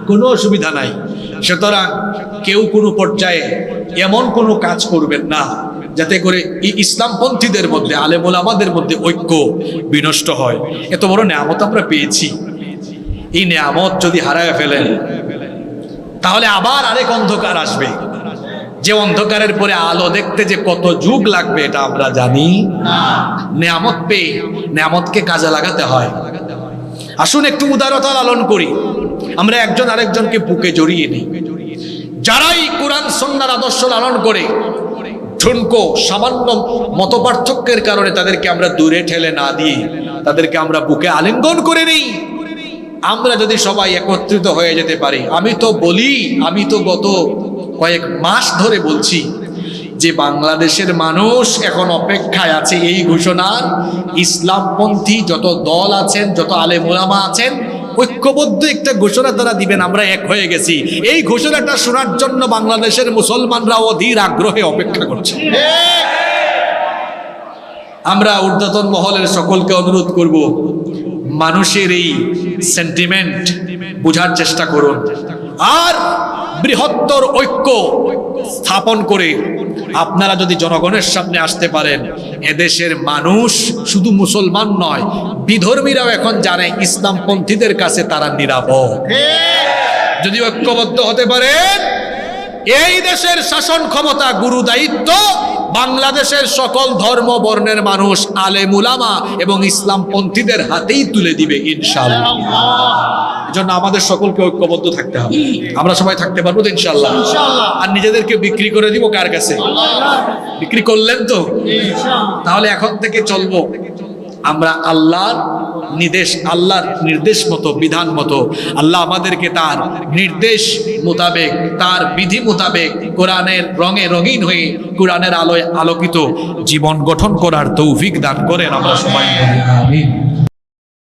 কোনো অসুবিধা নাই। সুতরাং কেউ কোনো পর্যায়ে এমন কোনো কাজ করবেন না যাতে করে ইসলামপন্থীদের মধ্যে, আলেম ওলামাদের মধ্যে ঐক্য বিনষ্ট হয়। এত বড় নেয়ামত আমরা পেয়েছি, এই নেয়ামত যদি হারায় ফেলেন তাহলে আবার আরেক অন্ধকার আসবে, যে অন্ধকারের পরে আলো দেখতে যে কত যুগ লাগবে এটা আমরা জানি না। নেয়ামত পেয়ে নেয়ামতকে কাজে লাগাতে হয়। আসুন একটু উদারতা লালন করি, আমরা একজন আরেকজনকে বুকে জড়িয়ে নিই। যারাই কোরআন সুন্নাহর আদর্শ লালন করে, ঠুনকো সামান্য মতপার্থক্যের কারণে তাদেরকে আমরা দূরে ঠেলে না দিয়ে তাদেরকে আমরা বুকে আলিঙ্গন করে নিই। আমরা যদি সবাই একত্রিত হয়ে যেতে পারি, আমি তো গত কয়েক মাস ধরে বলছি যে বাংলাদেশের মানুষ এখন অপেক্ষায় আছে এই ঘোষণার, ইসলামপন্থী যত দল আছেন, যত আলেম ওলামা আছেন, ঐক্যবদ্ধ একটা ঘোষণা তারা দিবেন, আমরা এক হয়ে গেছি। এই ঘোষণাটা শোনার জন্য বাংলাদেশের মুসলমানরা অধীর আগ্রহে অপেক্ষা করছে। আমরা ঊর্ধ্বতন মহলের সকলকে অনুরোধ করব, মানুষের এই সেন্টিমেন্ট বোঝার চেষ্টা করুন, আর বৃহত্তর ঐক্য স্থাপন করে আপনারা যদি জনগণের সামনে আসতে পারেন, এদেশের মানুষ শুধু মুসলমান নয়, বিধর্মীরাও এখন জানে ইসলামপন্থীদের কাছে তারা নিরাপদ। যদি ঐক্যবদ্ধ হতে পারেন, এই দেশের শাসন ক্ষমতা, গুরু দায়িত্ব বাংলাদেশের সকল ধর্ম বর্ণের মানুষ, আলেম উলামা এবং ইসলামপন্থীদের হাতেই তুলে দিবে ইনশাআল্লাহ। এজন্য আমাদের সকলকে ঐক্যবদ্ধ থাকতে হবে। আমরা সবাই থাকতে পারবো তো ইনশাআল্লাহ? আর নিজেদেরকে বিক্রি করে দিব কার কাছে? বিক্রি করলেন তো? তাহলে এখন থেকে চলবো আমরা আল্লাহর নির্দেশ মতো, বিধান মতো। আল্লাহ আমাদেরকে তার নির্দেশ মোতাবেক, তার বিধি মোতাবেক কোরআনের রঙে রঙিন হয়ে, কোরআনের আলোয় আলোকিত জীবন গঠন করার তৌফিক দান করেন। আমরা সবাই আমিন।